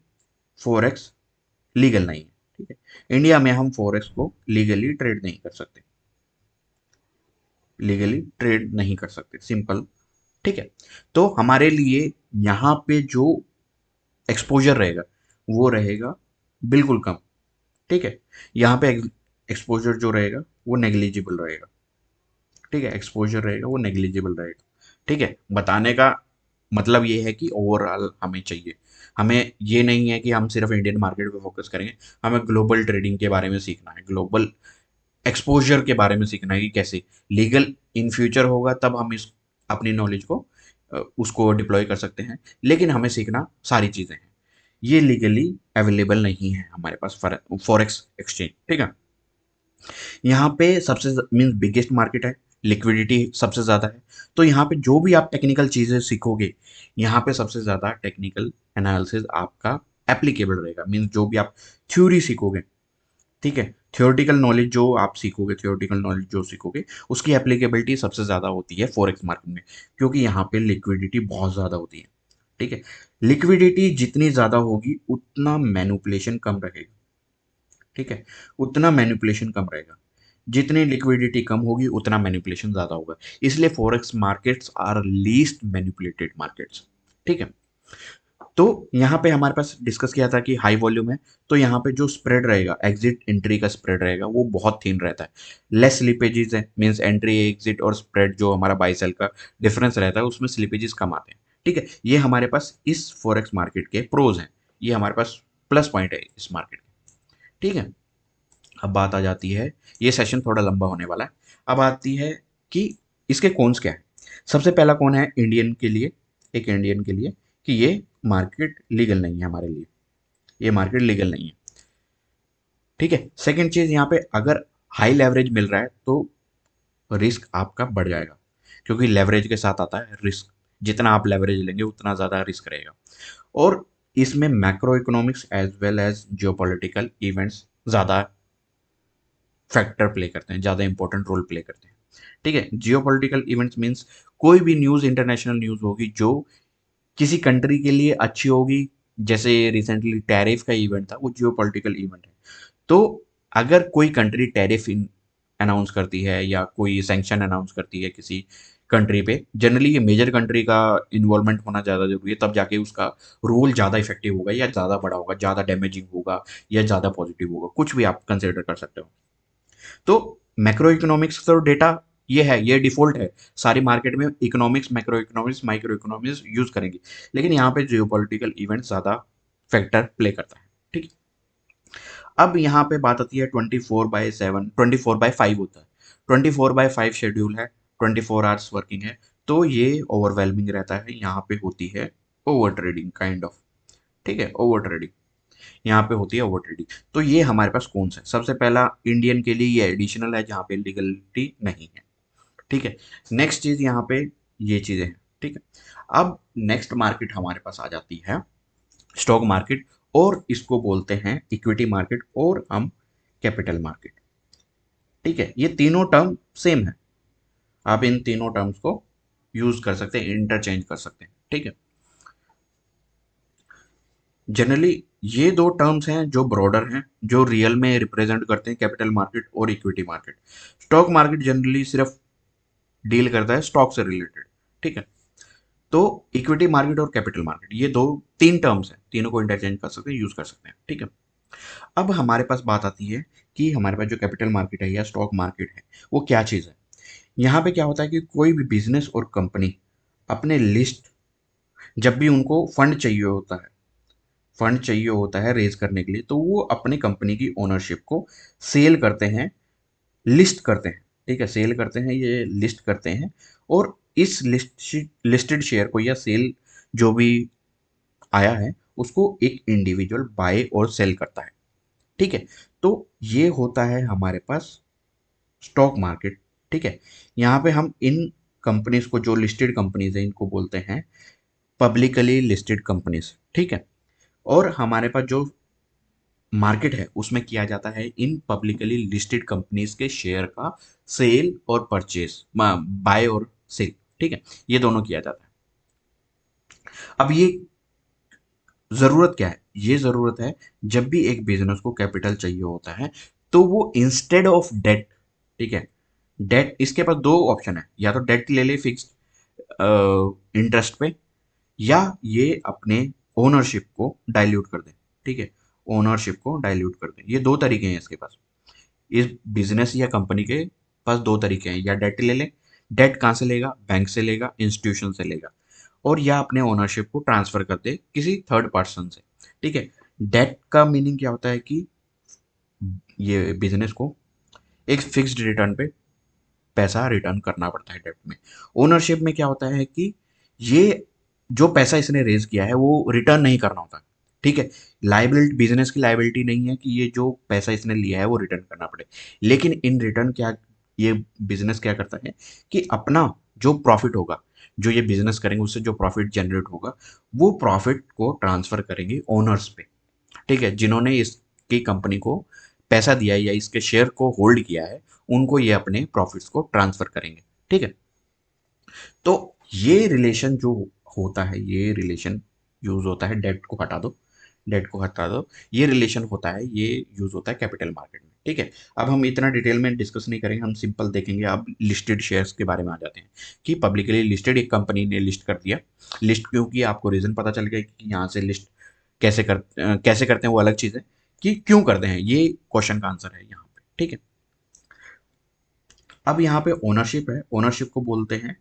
फॉरेक्स लीगल नहीं है, ठीक है, इंडिया में हम फॉरेक्स को लीगली ट्रेड नहीं कर सकते, लीगली ट्रेड नहीं कर सकते, सिंपल। ठीक है, तो हमारे लिए यहाँ पे जो एक्सपोजर रहेगा वो रहेगा बिल्कुल कम। ठीक है, यहाँ पे एक्सपोजर जो रहेगा वो नेग्लिजिबल रहेगा। ठीक है, एक्सपोजर रहेगा वो नेग्लिजिबल रहेगा। ठीक है, बताने का मतलब ये है कि ओवरऑल हमें चाहिए, हमें ये नहीं है कि हम सिर्फ इंडियन मार्केट पे फोकस करेंगे, हमें ग्लोबल ट्रेडिंग के बारे में सीखना है, ग्लोबल एक्सपोजर के बारे में सीखना है कि कैसे लीगल इन फ्यूचर होगा, तब हम इस अपनी नॉलेज को उसको डिप्लॉय कर सकते हैं। लेकिन हमें सीखना सारी चीज़ें हैं, ये लीगली अवेलेबल नहीं है हमारे पास फॉरेक्स एक्सचेंज। ठीक है, यहाँ पे सबसे मीन्स बिगेस्ट मार्केट है, लिक्विडिटी सबसे ज़्यादा है, तो यहाँ पे जो भी आप टेक्निकल चीज़ें सीखोगे, यहाँ पे सबसे ज़्यादा टेक्निकल एनालिसिस आपका एप्लीकेबल रहेगा। मीन्स जो भी आप थ्योरी सीखोगे, ठीक है, थियोरेटिकल नॉलेज जो आप सीखोगे, थियोरेटिकल नॉलेज जो सीखोगे उसकी एप्लीकेबिलिटी सबसे ज़्यादा होती है फॉरेक्स मार्केट में, क्योंकि यहाँ पे लिक्विडिटी बहुत ज़्यादा होती है। ठीक है, लिक्विडिटी जितनी ज़्यादा होगी उतना मैनिपुलेशन कम रहेगा। ठीक है, उतना मैनिपुलेशन कम रहेगा, जितनी लिक्विडिटी कम होगी उतना मैनिपुलेशन ज़्यादा होगा, इसलिए forex markets are least manipulated markets. ठीक है, तो यहाँ पे हमारे पास डिस्कस किया था कि हाई वॉल्यूम है, तो यहाँ पे जो स्प्रेड रहेगा, एग्जिट एंट्री का स्प्रेड रहेगा वो बहुत थिन रहता है, लेस स्लिपेजेस है, मींस एंट्री एग्जिट और स्प्रेड जो हमारा बाई सेल का डिफरेंस रहता है उसमें स्लिपेजेस कम आते हैं। ठीक है, ये हमारे पास इस फॉरेक्स मार्केट के प्रोज हैं, ये हमारे पास प्लस पॉइंट है इस मार्केट के। ठीक है, अब बात आ जाती है, ये सेशन थोड़ा लंबा होने वाला है, अब आती है कि इसके कॉन्स क्या है। सबसे पहला कौन है इंडियन के लिए, एक इंडियन के लिए, कि ये मार्केट लीगल नहीं है हमारे लिए, ये मार्केट लीगल नहीं है। ठीक है, सेकंड चीज यहाँ पे अगर हाई लेवरेज मिल रहा है तो रिस्क आपका बढ़ जाएगा, क्योंकि लेवरेज के साथ आता है रिस्क, जितना आप लेवरेज लेंगे उतना ज़्यादा रिस्क रहेगा। और इसमें macro economics as well as geopolitical events ज़्यादा फैक्टर प्ले करते हैं, ज़्यादा इंपॉर्टेंट रोल प्ले करते हैं। ठीक है, जियोपॉलिटिकल इवेंट्स मींस कोई भी न्यूज़, इंटरनेशनल न्यूज़ होगी जो किसी कंट्री के लिए अच्छी होगी, जैसे रिसेंटली टैरिफ का इवेंट था, वो जियोपॉलिटिकल इवेंट है। तो अगर कोई कंट्री टैरिफ अनाउंस करती है या कोई सैंक्शन अनाउंस करती है किसी कंट्री पे, जनरली ये मेजर कंट्री का इन्वॉल्वमेंट होना ज़्यादा जरूरी है, तब जाके उसका रोल ज़्यादा इफेक्टिव होगा या ज़्यादा बड़ा होगा, ज़्यादा डैमेजिंग होगा या ज़्यादा पॉजिटिव होगा, कुछ भी आप कंसिडर कर सकते हो। तो मैक्रो इकोनॉमिक्स तो डेटा ये है, ये डिफॉल्ट है, सारी मार्केट में economics, macro economics, micro economics use करेंगे, लेकिन यहाँ पे जियोपॉलिटिकल इवेंट ज़्यादा फैक्टर प्ले करता है। ठीक है, अब यहाँ पे बात आती है 24/7, 24/5 होता है, 24/5 शेड्यूल है, 24 आवर्स वर्किंग है, तो ये ओवरवेलमिंग रहता है, यहाँ पे होती है ओवर ट्रेडिंग काइंड ऑफ। ठीक है, ओवर ट्रेडिंग यहाँ पे होती है, ओवर ट्रेडिंग। तो ये हमारे पास कौन सा है, सबसे पहला इंडियन के लिए ये एडिशनल है जहाँ पे लीगलिटी नहीं है। ठीक है, नेक्स्ट चीज यहाँ पे ये चीजें हैं। ठीक है, अब नेक्स्ट मार्केट हमारे पास आ जाती है स्टॉक मार्केट, और इसको बोलते हैं इक्विटी मार्केट और हम कैपिटल मार्केट। ठीक है, ये तीनों टर्म सेम है, आप इन तीनों टर्म्स को यूज कर सकते हैं, इंटरचेंज कर सकते हैं। ठीक है, जनरली ये दो टर्म्स हैं जो ब्रॉडर हैं, जो रियल में रिप्रेजेंट करते हैं कैपिटल मार्केट और equity market. Stock market generally सिर्फ डील करता है स्टॉक से रिलेटेड। ठीक है, तो इक्विटी मार्केट और कैपिटल मार्केट ये दो, तीन टर्म्स हैं, तीनों को इंटरचेंज कर सकते हैं, यूज कर सकते हैं। ठीक है, अब हमारे पास बात आती है कि हमारे पास जो कैपिटल मार्केट है या स्टॉक मार्केट है वो क्या चीज़ है। यहाँ पे क्या होता है कि कोई भी बिजनेस और कंपनी अपने लिस्ट, जब भी उनको फंड चाहिए होता है रेज करने के लिए, तो वो अपने कंपनी की ओनरशिप को सेल करते हैं, लिस्ट करते हैं। ठीक है, सेल करते हैं, ये लिस्ट करते हैं, और इस लिस्टेड शेयर को या सेल जो भी आया है उसको एक इंडिविजुअल बाय और सेल करता है। ठीक है, तो ये होता है हमारे पास स्टॉक मार्केट। ठीक है, यहाँ पे हम इन कंपनीज को, जो लिस्टेड कंपनीज है, इनको बोलते हैं पब्लिकली लिस्टेड कंपनीज। ठीक है, और हमारे पास जो मार्केट है उसमें किया जाता है इन पब्लिकली लिस्टेड कंपनीज के शेयर का सेल और परचेज, बाय और सेल। ठीक है, ये दोनों किया जाता है। अब ये ज़रूरत क्या है? ये ज़रूरत है जब भी एक बिज़नेस को कैपिटल चाहिए होता है, तो वो इंस्टेड ऑफ डेट, ठीक है? डेट, इसके पास 2 ऑप्शन है, या तो डेट ले ले फिक्स्ड इंटरेस्ट पे, या ये अपने ओनरशिप को डाइल्यूट कर दें, ठीक है? ओनरशिप को डाइल्यूट कर दें। ये 2 तरीके हैं इसके पास। इस बिज़नेस या कंपनी के पास 2 तरीके हैं, या डेट ले लें, डेट कहाँ से लेगा? बैंक से लेगा, इंस्टीट्यूशन से लेगा, और या अपने ओनरशिप को ट्रांसफ़र कर दे किसी थर्ड पर्सन से, ठीक है? डेट का मीनिंग क्या होता है कि ये बिज़नेस को एक फिक्स्ड रिटर्न पे पैसा रिटर्न करना पड़ता है डेट में। ओनरशिप में क्या होता है कि ये जो पैसा इसने रेज़ किया है वो रिटर्न नहीं करना होता, ठीक है? लायबिलिटी, बिज़नेस की लायबिलिटी नहीं है कि ये जो पैसा इसने लिया है वो रिटर्न करना पड़े। लेकिन इन रिटर्न क्या ये बिज़नेस क्या करता है कि अपना जो प्रॉफ़िट होगा, जो ये बिज़नेस करेंगे उससे जो प्रॉफ़िट जनरेट होगा, वो प्रॉफ़िट को ट्रांसफ़र करेंगे ओनर्स पे, ठीक है? जिन्होंने इसकी कंपनी को पैसा दिया है या इसके शेयर को होल्ड किया है, उनको ये अपने प्रॉफिट्स को ट्रांसफर करेंगे, ठीक है? तो ये रिलेशन जो होता है, ये रिलेशन यूज होता है, डेट को हटा दो, डेट को हटा दो, ये रिलेशन होता है, ये यूज होता है कैपिटल मार्केट में, ठीक है? अब हम इतना डिटेल में डिस्कस नहीं करेंगे, हम सिंपल देखेंगे। अब लिस्टेड शेयर्स के बारे में आ जाते हैं कि पब्लिकली लिस्टेड एक कंपनी ने लिस्ट कर दिया। लिस्ट क्यों किया, आपको रीजन पता चल गया कि यहाँ से लिस्ट कैसे करते हैं वो अलग चीज़ है, कि क्यों करते हैं, ये क्वेश्चन का आंसर है यहाँ पे, ठीक है? अब यहाँ पे ओनरशिप है, ओनरशिप को बोलते हैं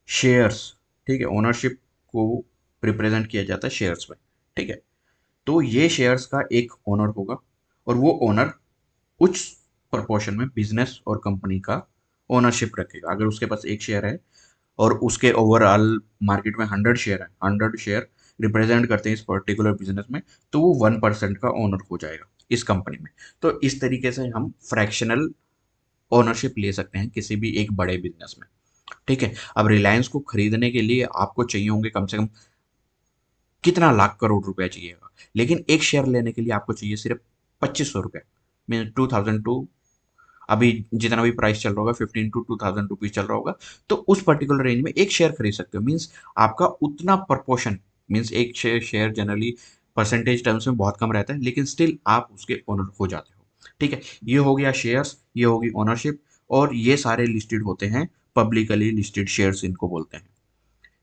शेयर्स, ठीक है? ओनरशिप को रिप्रेजेंट किया जाता है शेयर्स में, ठीक है? तो ये शेयर्स का एक ओनर होगा, और वो ओनर कुछ प्रोपोर्शन में बिजनेस और कंपनी का ओनरशिप रखेगा। अगर उसके पास एक शेयर है और उसके ओवरऑल मार्केट में 100 शेयर है, 100 शेयर रिप्रेजेंट करते हैं इस पर्टिकुलर बिजनेस में, तो वो 1% का ओनर हो जाएगा इस कंपनी में। तो इस तरीके से हम फ्रैक्शनल ओनरशिप ले सकते हैं किसी भी एक बड़े बिजनेस में, ठीक है? अब रिलायंस को खरीदने के लिए आपको चाहिए होंगे कम से कम कितना लाख करोड़ रुपया चाहिएगा, लेकिन एक शेयर लेने के लिए आपको चाहिए सिर्फ 2500 रुपये, मीन 2000 टू, अभी जितना भी प्राइस चल रहा होगा 15 to 2000 रुपीज चल रहा होगा, तो उस पर्टिकुलर रेंज में एक शेयर खरीद सकते हो। मीन्स आपका उतना प्रपोर्शन, मीन्स एक शेयर जनरली परसेंटेज टर्म्स में बहुत कम रहता है, लेकिन स्टिल आप उसके ओनर हो जाते हो, ठीक है? ये हो गया शेयर्स, ये होगी ओनरशिप, और ये सारे लिस्टेड होते हैं, पब्लिकली लिस्टेड शेयर्स इनको बोलते हैं,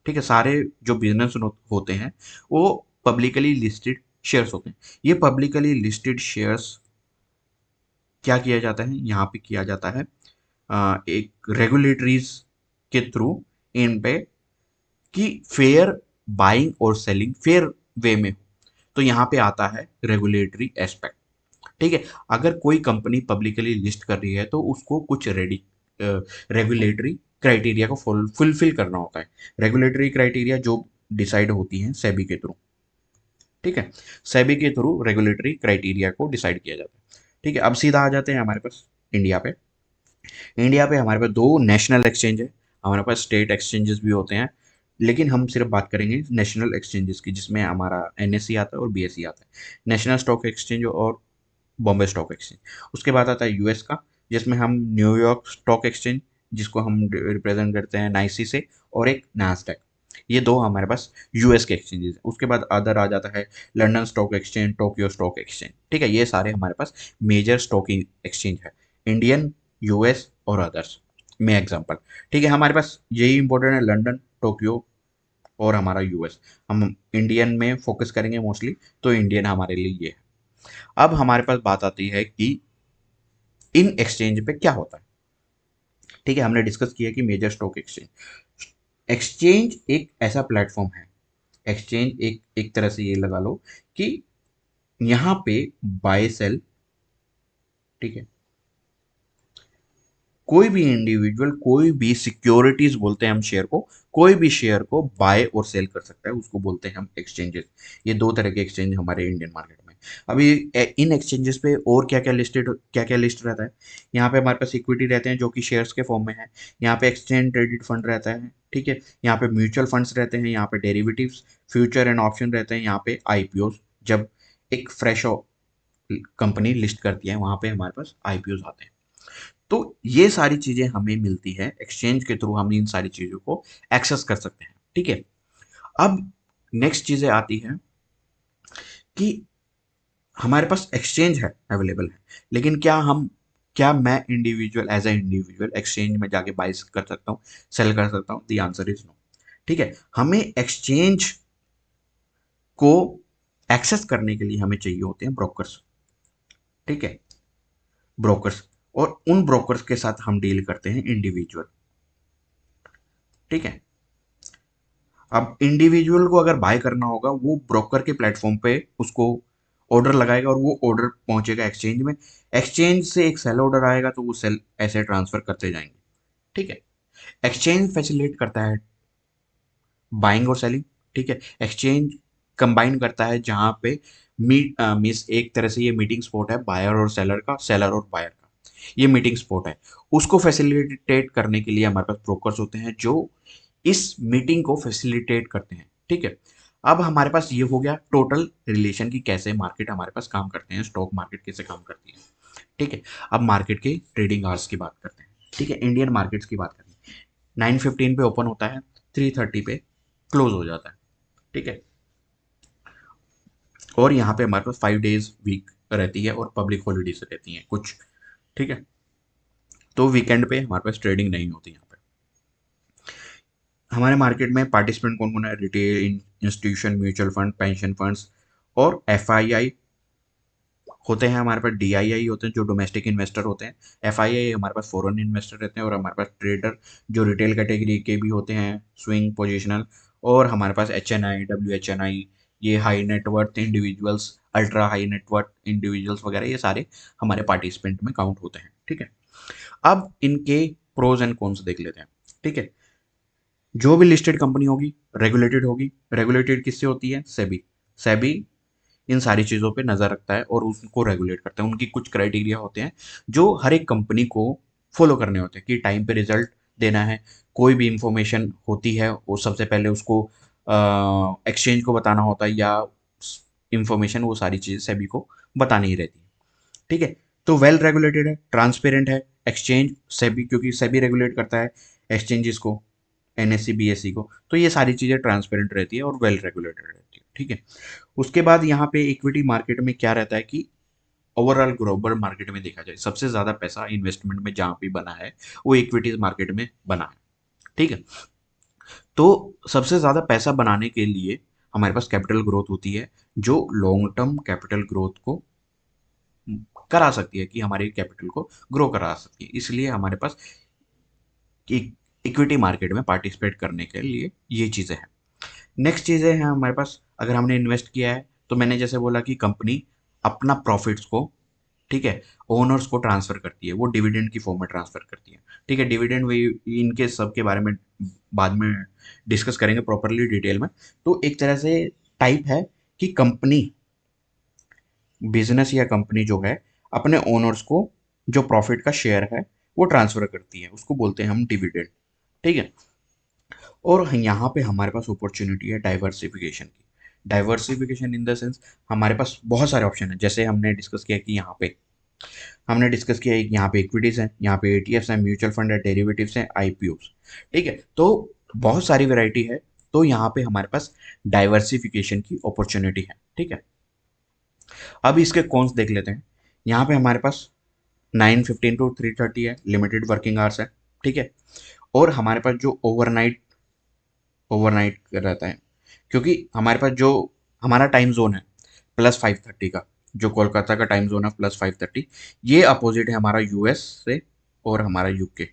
ठीक है? सारे जो बिजनेस होते हैं वो पब्लिकली लिस्टेड शेयर्स होते हैं। ये पब्लिकली लिस्टेड शेयर्स क्या किया जाता है, यहाँ पे किया जाता है एक रेगुलेटरीज के थ्रू इन पे, कि फेयर बाइंग और सेलिंग फेयर वे में हो। तो यहाँ पे आता है रेगुलेटरी एस्पेक्ट, ठीक है? अगर कोई कंपनी पब्लिकली लिस्ट कर रही है तो उसको कुछ रेगुलेटरी क्राइटेरिया को फुलफिल करना होता है। रेगुलेटरी क्राइटेरिया जो डिसाइड होती हैं सेबी के थ्रू, ठीक है? सेबी के थ्रू रेगुलेटरी क्राइटेरिया को डिसाइड किया जाता है, ठीक है? अब सीधा आ जाते हैं हमारे पास इंडिया पे। इंडिया पे हमारे पास 2 नेशनल एक्सचेंज है, हमारे पास स्टेट एक्सचेंजेस भी होते हैं, लेकिन हम सिर्फ बात करेंगे नेशनल एक्सचेंजेस की, जिसमें हमारा एनएसई आता है और बीएसई आता है, नेशनल स्टॉक एक्सचेंज और बॉम्बे स्टॉक एक्सचेंज। उसके बाद आता है यूएस का, जिसमें हम न्यूयॉर्क स्टॉक एक्सचेंज, जिसको हम रिप्रेजेंट करते हैं नाइसी से, और एक नास्डैक। ये 2 हमारे पास यूएस के एक्सचेंजेस हैं। उसके बाद अदर आ जाता है London stock exchange, Tokyo stock exchange, ठीक है? ये सारे हमारे पास मेजर स्टॉकिंग एक्सचेंज है, इंडियन, यूएस और अदर्स में एग्जांपल, ठीक है? हमारे पास यही इंपॉर्टेंट है, लंदन, टोक्यो और हमारा यूएस। हम इंडियन में फोकस करेंगे मोस्टली, तो इंडियन हमारे लिए ये है। अब हमारे पास बात आती है कि इन एक्सचेंज पे क्या होता है, ठीक है? हमने डिस्कस किया कि मेजर स्टॉक एक्सचेंज, एक्सचेंज एक ऐसा प्लेटफॉर्म है, एक्सचेंज एक एक तरह से ये लगा लो कि यहाँ पे बाय सेल, ठीक है? कोई भी इंडिविजुअल कोई भी सिक्योरिटीज बोलते हैं हम शेयर को, कोई भी शेयर को बाय और सेल कर सकता है, उसको बोलते हैं हम एक्सचेंजेस। ये 2 तरह के एक्सचेंज हमारे इंडियन मार्केट में। अभी इन एक्सचेंजेस पे और क्या क्या लिस्ट रहता है, यहाँ पे हमारे पास इक्विटी रहते हैं जो कि शेयर्स के फॉर्म में है, यहाँ पे एक्सचेंज ट्रेडेड फंड रहता है, ठीक है? यहाँ पे म्यूचुअल फंड्स रहते हैं, यहाँ पे डेरिवेटिव्स, फ्यूचर एंड ऑप्शन रहते हैं, यहाँ पे आईपीओ, जब एक फ्रेश कंपनी लिस्ट करती है वहाँ पे हमारे पास आईपीओ आते हैं। तो ये सारी चीजें हमें मिलती है एक्सचेंज के थ्रू, हम इन सारी चीजों को एक्सेस कर सकते हैं, ठीक है? अब नेक्स्ट चीजें आती हैं कि हमारे पास एक्सचेंज है, अवेलेबल है, लेकिन क्या मैं individual as a individual exchange में जाके बाई कर सकता हूँ, सेल कर सकता हूँ? The answer is no. ठीक है, हमें एक्सचेंज को एक्सेस करने के लिए हमें चाहिए होते हैं ब्रोकर्स। ठीक है, ब्रोकर्स, और उन ब्रोकर्स के साथ हम डील करते हैं इंडिविजुअल। ठीक है, अब इंडिविजुअल को अगर बाय करना होगा, वो ब्रोकर के प्लेटफॉर्म पे उसको ऑर्डर लगाएगा और वो ऑर्डर पहुंचेगा एक्सचेंज में। एक्सचेंज से एक सेल ऑर्डर आएगा तो वो सेल ऐसे ट्रांसफर करते जाएंगे। ठीक है, एक्सचेंज फैसिलिटेट करता है बाइंग और सेलिंग। ठीक है, एक्सचेंज कंबाइन करता है जहां पे मीस एक तरह से ये मीटिंग स्पॉट है बायर और सेलर का, सेलर और बायर का, ये मीटिंग स्पॉट है। उसको फैसिलिटेट करने के लिए हमारे पास ब्रोकर्स होते हैं जो इस मीटिंग को फैसिलिटेट करते हैं। ठीक है, अब हमारे पास ये हो गया टोटल रिलेशन की कैसे मार्केट हमारे पास काम करते हैं, स्टॉक मार्केट कैसे काम करती है। ठीक है, अब मार्केट के ट्रेडिंग आवर्स की बात करते हैं। ठीक है, इंडियन मार्केट्स की बात करते हैं। 9:15 पे ओपन होता है, 3:30 पे क्लोज हो जाता है। ठीक है, और यहाँ पे हमारे पास 5 डेज वीक रहती है और पब्लिक हॉलीडेज रहती हैं कुछ। ठीक है, तो वीकेंड पे हमारे पास ट्रेडिंग नहीं होती यहाँ पे। हमारे मार्केट में पार्टिसिपेंट कौन कौन है? Retail, institution, mutual fund, pension funds और एफआईआई होते हैं। हमारे पास डीआईआई होते हैं जो डोमेस्टिक इन्वेस्टर होते हैं। एफआईआई हमारे पास फॉरेन इन्वेस्टर रहते हैं। और हमारे पास ट्रेडर जो रिटेल कैटेगरी के भी होते हैं, स्विंग पोजिशनल। और हमारे पास HNI, WHNI, ये high net worth individuals, ultra high net worth individuals वगैरह, ये सारे हमारे पार्टिसिपेंट में काउंट होते हैं। ठीक है, अब इनके प्रोज एंड कॉन्स देख लेते हैं। ठीक है, जो भी लिस्टेड कंपनी होगी रेगुलेटेड होगी। रेगुलेटेड किससे होती है? सेबी। सेबी इन सारी चीज़ों पे नज़र रखता है और उसको रेगुलेट करता है। उनकी कुछ क्राइटेरिया होते हैं जो हर एक कंपनी को फॉलो करने होते हैं कि टाइम पे रिजल्ट देना है। कोई भी इंफॉर्मेशन होती है वो सबसे पहले उसको एक्सचेंज को बताना होता है, या इंफॉर्मेशन वो सारी चीज़ें सेबी को बतानी ही रहती है। ठीक है, तो वेल रेगुलेटेड है, ट्रांसपेरेंट है एक्सचेंज। सेबी क्योंकि सेबी रेगुलेट करता है एक्सचेंजेस को, NSE BSE को, तो ये सारी चीज़ें ट्रांसपेरेंट रहती है और वेल रेगुलेटेड रहती है। ठीक है, उसके बाद यहाँ पे इक्विटी मार्केट में क्या रहता है कि ओवरऑल ग्लोबल मार्केट में देखा जाए सबसे ज़्यादा पैसा इन्वेस्टमेंट में जहाँ भी बना है वो इक्विटीज मार्केट में बना है। ठीक है, तो सबसे ज़्यादा पैसा बनाने के लिए हमारे पास कैपिटल ग्रोथ होती है जो लॉन्ग टर्म कैपिटल ग्रोथ को करा सकती है, कि हमारे कैपिटल को ग्रो करा सकती है। इसलिए हमारे पास इक्विटी मार्केट में पार्टिसिपेट करने के लिए ये चीज़ें हैं। नेक्स्ट चीज़ें हैं हमारे पास, अगर हमने इन्वेस्ट किया है तो मैंने जैसे बोला कि कंपनी अपना प्रॉफिट्स को, ठीक है, ओनर्स को ट्रांसफर करती है, वो डिविडेंड की फॉर्म में ट्रांसफर करती है। ठीक है, डिविडेंड वही, इनके सब के बारे में बाद में डिस्कस करेंगे प्रॉपरली डिटेल में। तो एक तरह से टाइप है कि कंपनी, बिजनेस या कंपनी जो है अपने ओनर्स को जो प्रॉफिट का शेयर है वो ट्रांसफर करती है, उसको बोलते हैं हम डिविडेंड। ठीक है, और यहाँ पे हमारे पास अपॉर्चुनिटी है डाइवर्सिफिकेशन की। डाइवर्सिफिकेशन इन द सेंस हमारे पास बहुत सारे ऑप्शन है। जैसे हमने डिस्कस किया कि हमने डिस्कस किया यहाँ पे इक्विटीज हैं, यहाँ पे ETFs हैं, म्यूचुअल फंड है, डेरिवेटिव्स हैं, IPOs। ठीक है, तो बहुत सारी वैरायटी है। तो यहाँ पे हमारे पास डाइवर्सिफिकेशन की अपॉर्चुनिटी है। ठीक है, अब इसके कॉन्स देख लेते हैं। यहाँ पे हमारे पास 9:15 टू 3:30 है, लिमिटेड वर्किंग आवर्स है। ठीक है, और हमारे पास जो ओवरनाइट ओवरनाइट रहता है, क्योंकि हमारे पास जो हमारा टाइम जोन है +5:30 का, जो कोलकाता का टाइम जोन है +5:30, ये अपोजिट है हमारा US से और हमारा UK,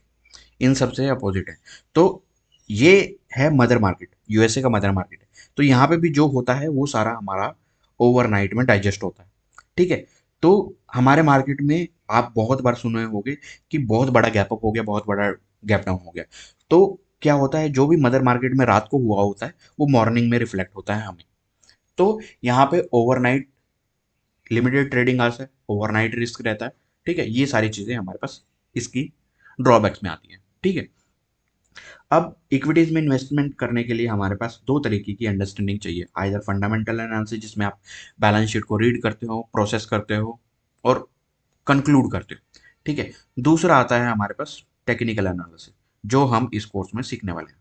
इन सब से अपोजिट है। तो ये है मदर मार्केट, USA का मदर मार्केट है। तो यहाँ पे भी जो होता है वो सारा हमारा ओवरनाइट में डाइजेस्ट होता है। ठीक है, तो हमारे मार्केट में आप बहुत बार सुने होंगे कि बहुत बड़ा गैप अप हो गया, बहुत बड़ा गैप डाउन हो गया। तो क्या होता है, जो भी मदर मार्केट में रात को हुआ होता है वो मॉर्निंग में रिफ्लेक्ट होता है हमें। तो यहाँ पे ओवरनाइट लिमिटेड ट्रेडिंग आवर्स है, ओवरनाइट रिस्क रहता है। ठीक है, ये सारी चीज़ें हमारे पास इसकी ड्रॉबैक्स में आती हैं। ठीक है, अब इक्विटीज में इन्वेस्टमेंट करने के लिए हमारे पास दो तरीके की अंडरस्टैंडिंग चाहिए। आइदर फंडामेंटल एनालिसिस जिसमें आप बैलेंस शीट को रीड करते हो, प्रोसेस करते हो और कंक्लूड करते हो। ठीक है, दूसरा आता है हमारे पास टेक्निकल एनालिसिस, जो हम इस कोर्स में सीखने वाले हैं।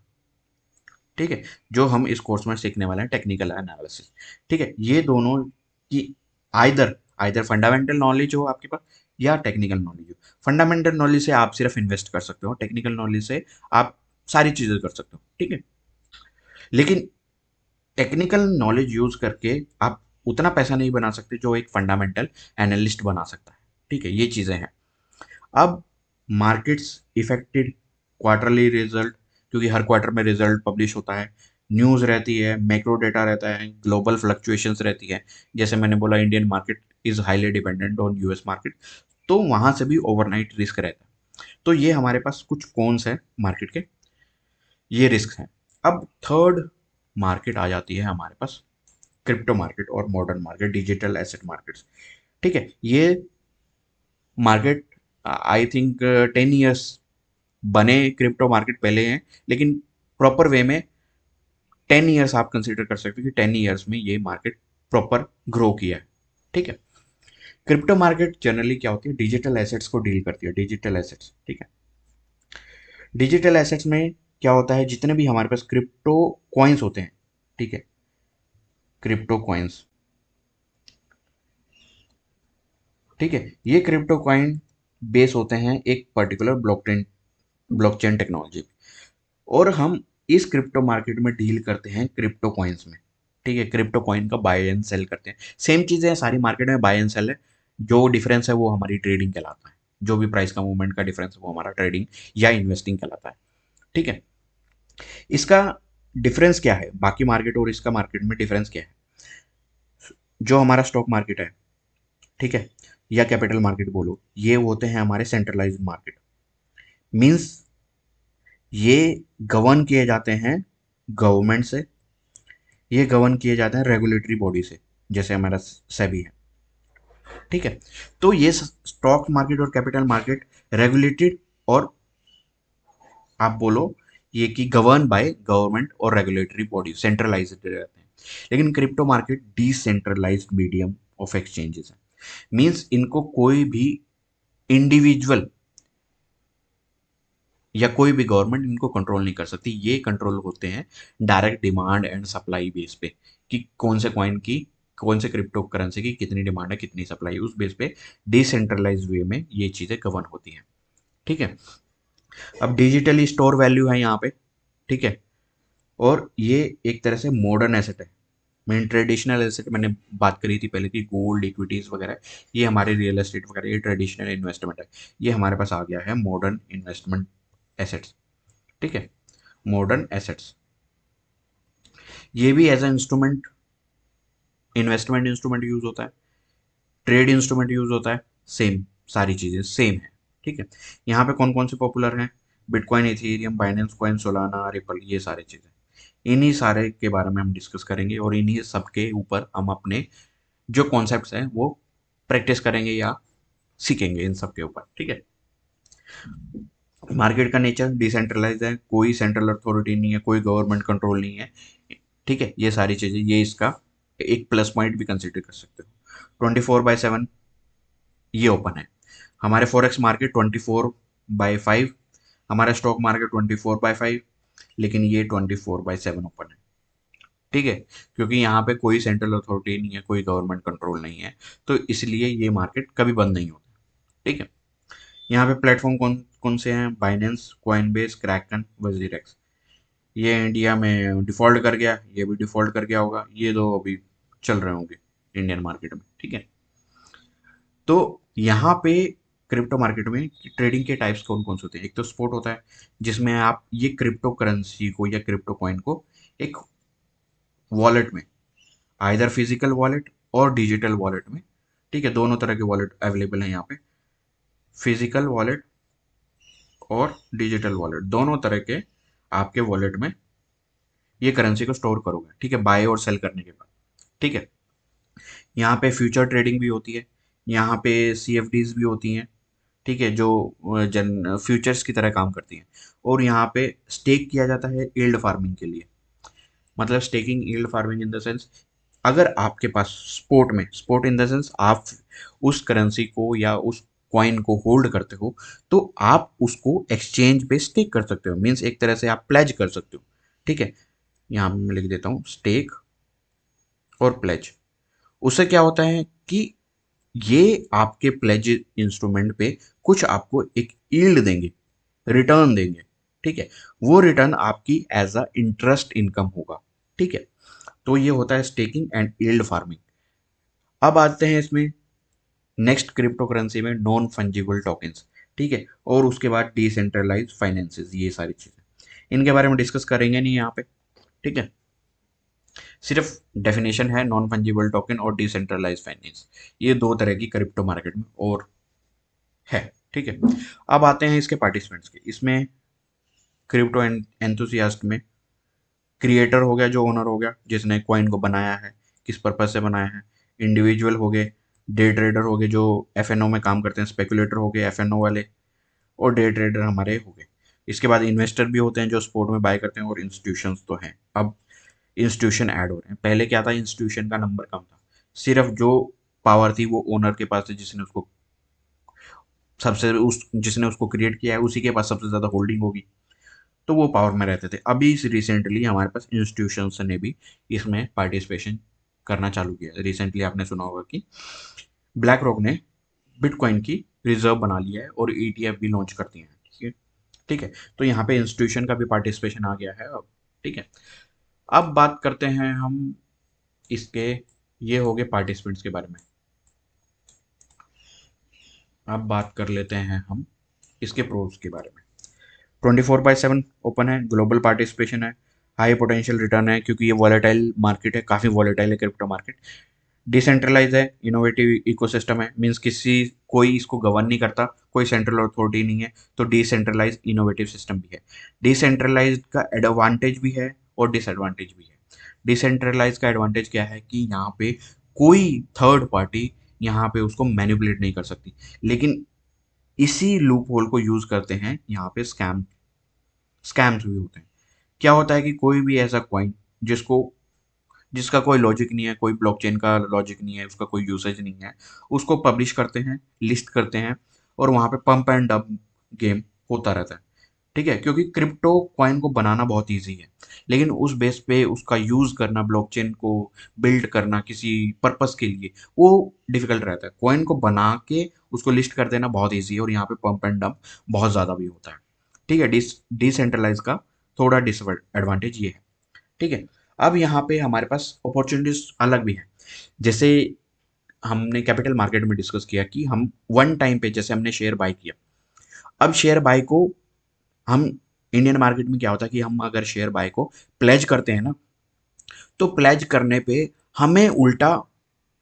ठीक है, जो हम इस कोर्स में सीखने वाले हैं टेक्निकल एनालिसिस। ठीक है, ये दोनों कि आइदर आइदर फंडामेंटल नॉलेज हो आपके पास या टेक्निकल नॉलेज हो। फंडामेंटल नॉलेज से आप सिर्फ इन्वेस्ट कर सकते हो, टेक्निकल नॉलेज से आप सारी चीजें कर सकते हो, ठीक है। लेकिन टेक्निकल नॉलेज यूज करके आप उतना पैसा नहीं बना सकते जो एक फंडामेंटल एनालिस्ट बना सकता है, ठीक है। ये चीजें हैं। अब मार्केट्स इफेक्टेड क्वार्टरली रिजल्ट, क्योंकि हर क्वार्टर में रिजल्ट पब्लिश होता है, न्यूज़ रहती है, मैक्रो डेटा रहता है, ग्लोबल फ्लक्चुएशंस रहती है। जैसे मैंने बोला Indian market is highly dependent on US market, तो वहाँ से भी ओवरनाइट रिस्क रहता है। तो ये हमारे पास कुछ कॉन्स है मार्केट के, ये रिस्क हैं। अब थर्ड मार्केट आ जाती है हमारे पास, क्रिप्टो मार्केट और modern market, digital asset markets, ठीक है। ये मार्केट आई थिंक 10 ईयर्स बने, क्रिप्टो मार्केट पहले हैं, लेकिन प्रॉपर वे में 10 ईयर्स आप कंसिडर कर सकते हो कि 10 ईयर्स में ये मार्केट प्रॉपर ग्रो किया है, ठीक है। क्रिप्टो मार्केट जनरली क्या होती है, डिजिटल एसेट्स को डील करती है, डिजिटल एसेट्स, ठीक है। डिजिटल एसेट्स में क्या होता है, जितने भी हमारे पास क्रिप्टो कॉइन्स होते हैं, ठीक है, क्रिप्टो कॉइन्स, ठीक है, ये क्रिप्टो कॉइन बेस होते हैं एक पर्टिकुलर ब्लॉकचेन टेक्नोलॉजी, और हम इस क्रिप्टो मार्केट में डील करते हैं क्रिप्टो कॉइन्स में, ठीक है। क्रिप्टो कॉइन का बाय एंड सेल करते हैं, सेम चीज़ें हैं सारी मार्केट में, बाय एंड सेल है। जो डिफरेंस है वो हमारी ट्रेडिंग कहलाता है, जो भी प्राइस का मूवमेंट का डिफरेंस है वो हमारा ट्रेडिंग या इन्वेस्टिंग कहलाता है, ठीक है। इसका डिफरेंस क्या है बाकी मार्केट और इसका मार्केट में, डिफरेंस क्या है? जो हमारा स्टॉक मार्केट है, ठीक है, या कैपिटल मार्केट बोलो, ये होते हैं हमारे सेंट्रलाइज्ड मार्केट। मींस ये गवर्न किए जाते हैं गवर्नमेंट से, ये गवर्न किए जाते हैं रेगुलेटरी बॉडी से, जैसे हमारा सेबी है, ठीक है। तो ये स्टॉक मार्केट और कैपिटल मार्केट रेगुलेटेड, और आप बोलो ये कि गवर्न बाय गवर्नमेंट और रेगुलेटरी बॉडी, सेंट्रलाइज्ड रहते हैं। लेकिन crypto market decentralised medium of exchanges है। मींस इनको कोई भी इंडिविजुअल या कोई भी गवर्नमेंट इनको कंट्रोल नहीं कर सकती, ये कंट्रोल होते हैं direct demand and supply base पे, कि कौन से कॉइन की, कौन से क्रिप्टो करेंसी की कितनी डिमांड है कितनी सप्लाई, उस बेस पे डिसेंट्रलाइज वे में ये चीज़ें गवर्न होती हैं, ठीक है। अब डिजिटली स्टोर वैल्यू है यहाँ पे, ठीक है, और ये एक तरह से मॉडर्न एसेट है। मेन ट्रेडिशनल एसेट मैंने बात करी थी पहले कि गोल्ड इक्विटीज वगैरह, ये हमारे रियल एस्टेट वगैरह, ये ट्रेडिशनल इन्वेस्टमेंट है। ये हमारे पास आ गया है मॉडर्न इन्वेस्टमेंट एसेट्स, ठीक है, मॉडर्न एसेट्स। ये भी as a instrument, investment instrument use होता है, ट्रेड इंस्ट्रूमेंट यूज होता है, सेम सारी चीज़ें सेम है, ठीक है। यहाँ पे कौन कौन से पॉपुलर हैं, bitcoin, Ethereum, Binance coin, Solana, ripple, ये सारी चीज़ें, इन्हीं सारे के बारे में हम डिस्कस करेंगे, और इन्हीं सब के ऊपर हम अपने जो कॉन्सेप्ट्स हैं वो प्रैक्टिस करेंगे या सीखेंगे इन सब के ऊपर, ठीक है। मार्केट का नेचर डिसेंट्रलाइज है, कोई सेंट्रल अथॉरिटी नहीं है, कोई गवर्नमेंट कंट्रोल नहीं है, ठीक है। ये सारी चीज़ें, ये इसका एक प्लस पॉइंट भी कंसिडर कर सकते हो। 24/7 ये ओपन है। हमारे फॉरेक्स मार्केट 24/5, हमारा स्टॉक मार्केट 24/5, लेकिन ये 24/7 ओपन है, ठीक है। क्योंकि यहाँ पे कोई सेंट्रल अथॉरिटी नहीं है, कोई गवर्नमेंट कंट्रोल नहीं है, तो इसलिए ये मार्केट कभी बंद नहीं होता, ठीक है। यहाँ पे प्लेटफॉर्म कौन कौन से हैं, बाइनेंस, कॉइनबेस, क्रैकन, वजीरेक्स। ये इंडिया में डिफॉल्ट कर गया, ये भी डिफॉल्ट कर गया होगा, ये दो अभी चल रहे होंगे इंडियन मार्केट में, ठीक है। तो यहाँ पे क्रिप्टो मार्केट में ट्रेडिंग के टाइप्स कौन कौन से होते हैं, एक तो स्पॉट होता है, जिसमें आप ये क्रिप्टो करेंसी को या क्रिप्टो कॉइन को एक वॉलेट में, आइदर फिजिकल वॉलेट और डिजिटल वॉलेट में, ठीक है, दोनों तरह के वॉलेट अवेलेबल हैं यहाँ पे, फिजिकल वॉलेट और डिजिटल वॉलेट, दोनों तरह के आपके वॉलेट में ये करेंसी को स्टोर करोगे, ठीक है, बाय और सेल करने के बाद, ठीक है। यहाँ पे फ्यूचर ट्रेडिंग भी होती है, यहाँ पे CFDs भी होती हैं, ठीक है, जो जन फ्यूचर्स की तरह काम करती हैं, और यहाँ पे स्टेक किया जाता है यील्ड फार्मिंग के लिए। मतलब staking yield farming in the sense, अगर आपके पास स्पोर्ट में, स्पोर्ट इन द सेंस आप उस करेंसी को या उस कॉइन को होल्ड करते हो, तो आप उसको एक्सचेंज पे स्टेक कर सकते हो, मीन्स एक तरह से आप प्लेज कर सकते हो, ठीक है। यहाँ पे मैं लिख देता हूँ स्टेक और प्लेज। उससे क्या होता है कि ये आपके प्लेज इंस्ट्रूमेंट पे कुछ आपको एक यील्ड देंगे, रिटर्न देंगे, ठीक है। वो रिटर्न आपकी एज अ इंटरेस्ट इनकम होगा, ठीक है। तो ये होता है स्टेकिंग एंड यील्ड फार्मिंग। अब आते हैं इसमें नेक्स्ट क्रिप्टो करेंसी में नॉन फंजिबल टोकन्स, ठीक है। और उसके बाद डिसेंट्रलाइज फाइनेंसेस, ये सारी चीज़ें इनके बारे में डिस्कस करेंगे नहीं यहाँ पे, ठीक है। सिर्फ डेफिनेशन है नॉन फंजिबल टोकन और डिसेंट्रलाइज फाइनेंस, ये दो तरह की क्रिप्टो मार्केट में और है, ठीक है। अब आते हैं इसके पार्टिसिपेंट्स के। इसमें क्रिप्टो एंथुसियास्ट में क्रिएटर हो गया, जो ओनर हो गया जिसने कॉइन को बनाया है, किस पर्पज से बनाया है। इंडिविजुअल हो गए, डे ट्रेडर हो गए जो एफएनओ में काम करते हैं, स्पेकुलेटर हो गए एफएनओ वाले, और डे ट्रेडर हमारे हो गए। इसके बाद इन्वेस्टर भी होते हैं जो स्पोर्ट में बाय करते हैं, और इंस्टीट्यूशंस तो हैं। अब इंस्टीट्यूशन ऐड हो रहे हैं। पहले क्या था, इंस्टीट्यूशन का नंबर कम था, सिर्फ जो पावर थी वो ओनर के पास थी, जिसने उसको सबसे उस जिसने उसको क्रिएट किया है उसी के पास सबसे ज़्यादा होल्डिंग होगी, तो वो पावर में रहते थे। अभी रिसेंटली हमारे पास इंस्टीट्यूशंस ने भी इसमें पार्टिसिपेशन करना चालू किया। रिसेंटली आपने सुना होगा कि ब्लैक रॉक ने बिटकॉइन की रिजर्व बना लिया है और ईटीएफ भी लॉन्च कर दिए हैं, ठीक है, ठीक है। तो यहाँ पे इंस्टीट्यूशन का भी पार्टिसिपेशन आ गया है अब, ठीक है। अब बात करते हैं हम इसके, ये हो गए पार्टिसिपेंट्स के बारे में। अब बात कर लेते हैं हम इसके प्रोज के बारे में। 24/7 ओपन है, ग्लोबल पार्टिसिपेशन है, हाई पोटेंशियल रिटर्न है, क्योंकि ये वॉलेटाइल मार्केट है, काफ़ी वॉलेटाइल है क्रिप्टो मार्केट। डिसेंट्रलाइज है, इनोवेटिव इकोसिस्टम है, मीन्स किसी कोई इसको गवर्न नहीं करता, कोई सेंट्रल अथॉरिटी नहीं है, तो डिसेंट्रलाइज इनोवेटिव सिस्टम भी है। डिसेंट्रलाइज का एडवांटेज भी है और डिसएडवांटेज भी है। डिसेंट्रलाइज का एडवांटेज क्या है कि यहाँ पे कोई थर्ड पार्टी यहाँ पे उसको मैनिपुलेट नहीं कर सकती, लेकिन इसी लूप होल को यूज करते हैं यहाँ पे स्कैम्स भी होते हैं। क्या होता है कि कोई भी ऐसा कॉइन जिसको जिसका कोई लॉजिक नहीं है, कोई ब्लॉकचेन का लॉजिक नहीं है, उसका कोई यूसेज नहीं है, उसको पब्लिश करते हैं, लिस्ट करते हैं, और वहाँ पे पंप एंड डंप गेम होता रहता है, ठीक है। क्योंकि क्रिप्टो कॉइन को बनाना बहुत ईजी है, लेकिन उस बेस पे उसका यूज़ करना, ब्लॉकचेन को बिल्ड करना किसी पर्पस के लिए, वो डिफिकल्ट रहता है। कॉइन को बना के उसको लिस्ट कर देना बहुत ईजी है, और यहाँ पे पंप एंड डंप बहुत ज़्यादा भी होता है, ठीक है। डिसेंट्रलाइज का थोड़ा डिसएडवांटेज ये है, ठीक है। अब यहाँ पे हमारे पास अपॉर्चुनिटीज अलग भी हैं। जैसे हमने कैपिटल मार्केट में डिस्कस किया कि हम वन टाइम पे, जैसे हमने शेयर बाय किया, अब शेयर बाय को हम, इंडियन मार्केट में क्या होता है कि हम अगर शेयर बाय को प्लेज करते हैं ना, तो प्लेज करने पे हमें उल्टा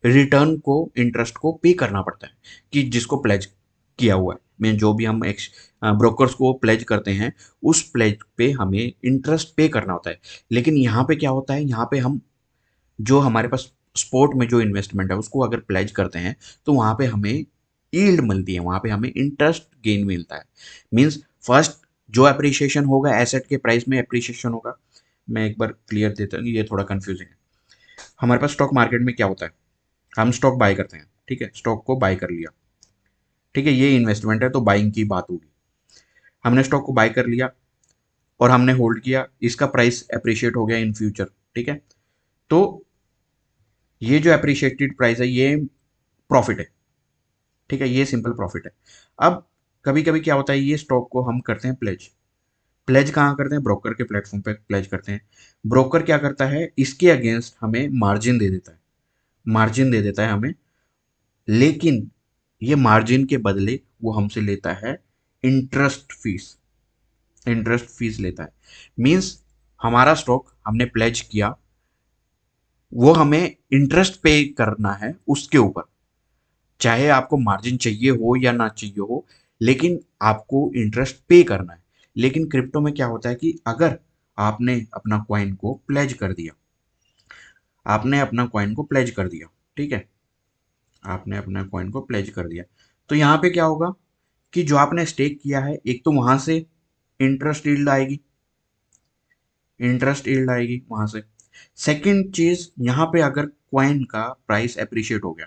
रिटर्न को, इंटरेस्ट को पे करना पड़ता है, कि जिसको प्लेज किया हुआ है। मैं जो भी हम ब्रोकर्स को प्लेज करते हैं, उस प्लेज पे हमें इंटरेस्ट पे करना होता है। लेकिन यहाँ पे क्या होता है, यहाँ पे हम जो हमारे पास स्पोर्ट में जो इन्वेस्टमेंट है उसको अगर प्लेज करते हैं, तो वहाँ पे हमें यील्ड मिलती है, वहाँ पे हमें इंटरेस्ट गेन मिलता है। मीन्स फर्स्ट जो अप्रिसिएशन होगा, एसेट के प्राइस में अप्रिसिएशन होगा। मैं एक बार क्लियर देता हूँ, ये थोड़ा कंफ्यूजिंग है। हमारे पास स्टॉक मार्केट में क्या होता है, हम स्टॉक बाय करते हैं, ठीक है, स्टॉक को बाय कर लिया, ठीक है, ये इन्वेस्टमेंट है तो बाइंग की बात होगी। हमने स्टॉक को बाय कर लिया और हमने होल्ड किया, इसका प्राइस अप्रिशिएट हो गया इन फ्यूचर, ठीक है। तो ये जो अप्रिशिएटेड प्राइस है ये प्रॉफिट है, ठीक है, ये सिंपल प्रॉफिट है। अब कभी कभी क्या होता है, ये स्टॉक को हम करते हैं प्लेज। प्लेज कहाँ करते हैं, ब्रोकर के प्लेटफॉर्म पे प्लेज करते हैं। ब्रोकर क्या करता है, इसके अगेंस्ट हमें मार्जिन दे देता है, मार्जिन दे देता है हमें, लेकिन ये मार्जिन के बदले वो हमसे लेता है इंटरेस्ट फीस, इंटरेस्ट फीस लेता है। मीन्स हमारा स्टॉक हमने प्लेज किया, वो हमें इंटरेस्ट पे करना है उसके ऊपर, चाहे आपको मार्जिन चाहिए हो या ना चाहिए हो, लेकिन आपको इंटरेस्ट पे करना है। लेकिन क्रिप्टो में क्या होता है कि अगर आपने अपना कॉइन को प्लेज कर दिया, आपने अपना कॉइन को प्लेज कर दिया, ठीक है, आपने अपना कॉइन को प्लेज कर दिया, तो यहाँ पे क्या होगा कि जो आपने स्टेक किया है, एक तो वहां से इंटरेस्ट यील्ड आएगी, इंटरेस्ट यील्ड आएगी वहां से। सेकंड चीज, यहाँ पे अगर कॉइन का प्राइस अप्रिशिएट हो गया,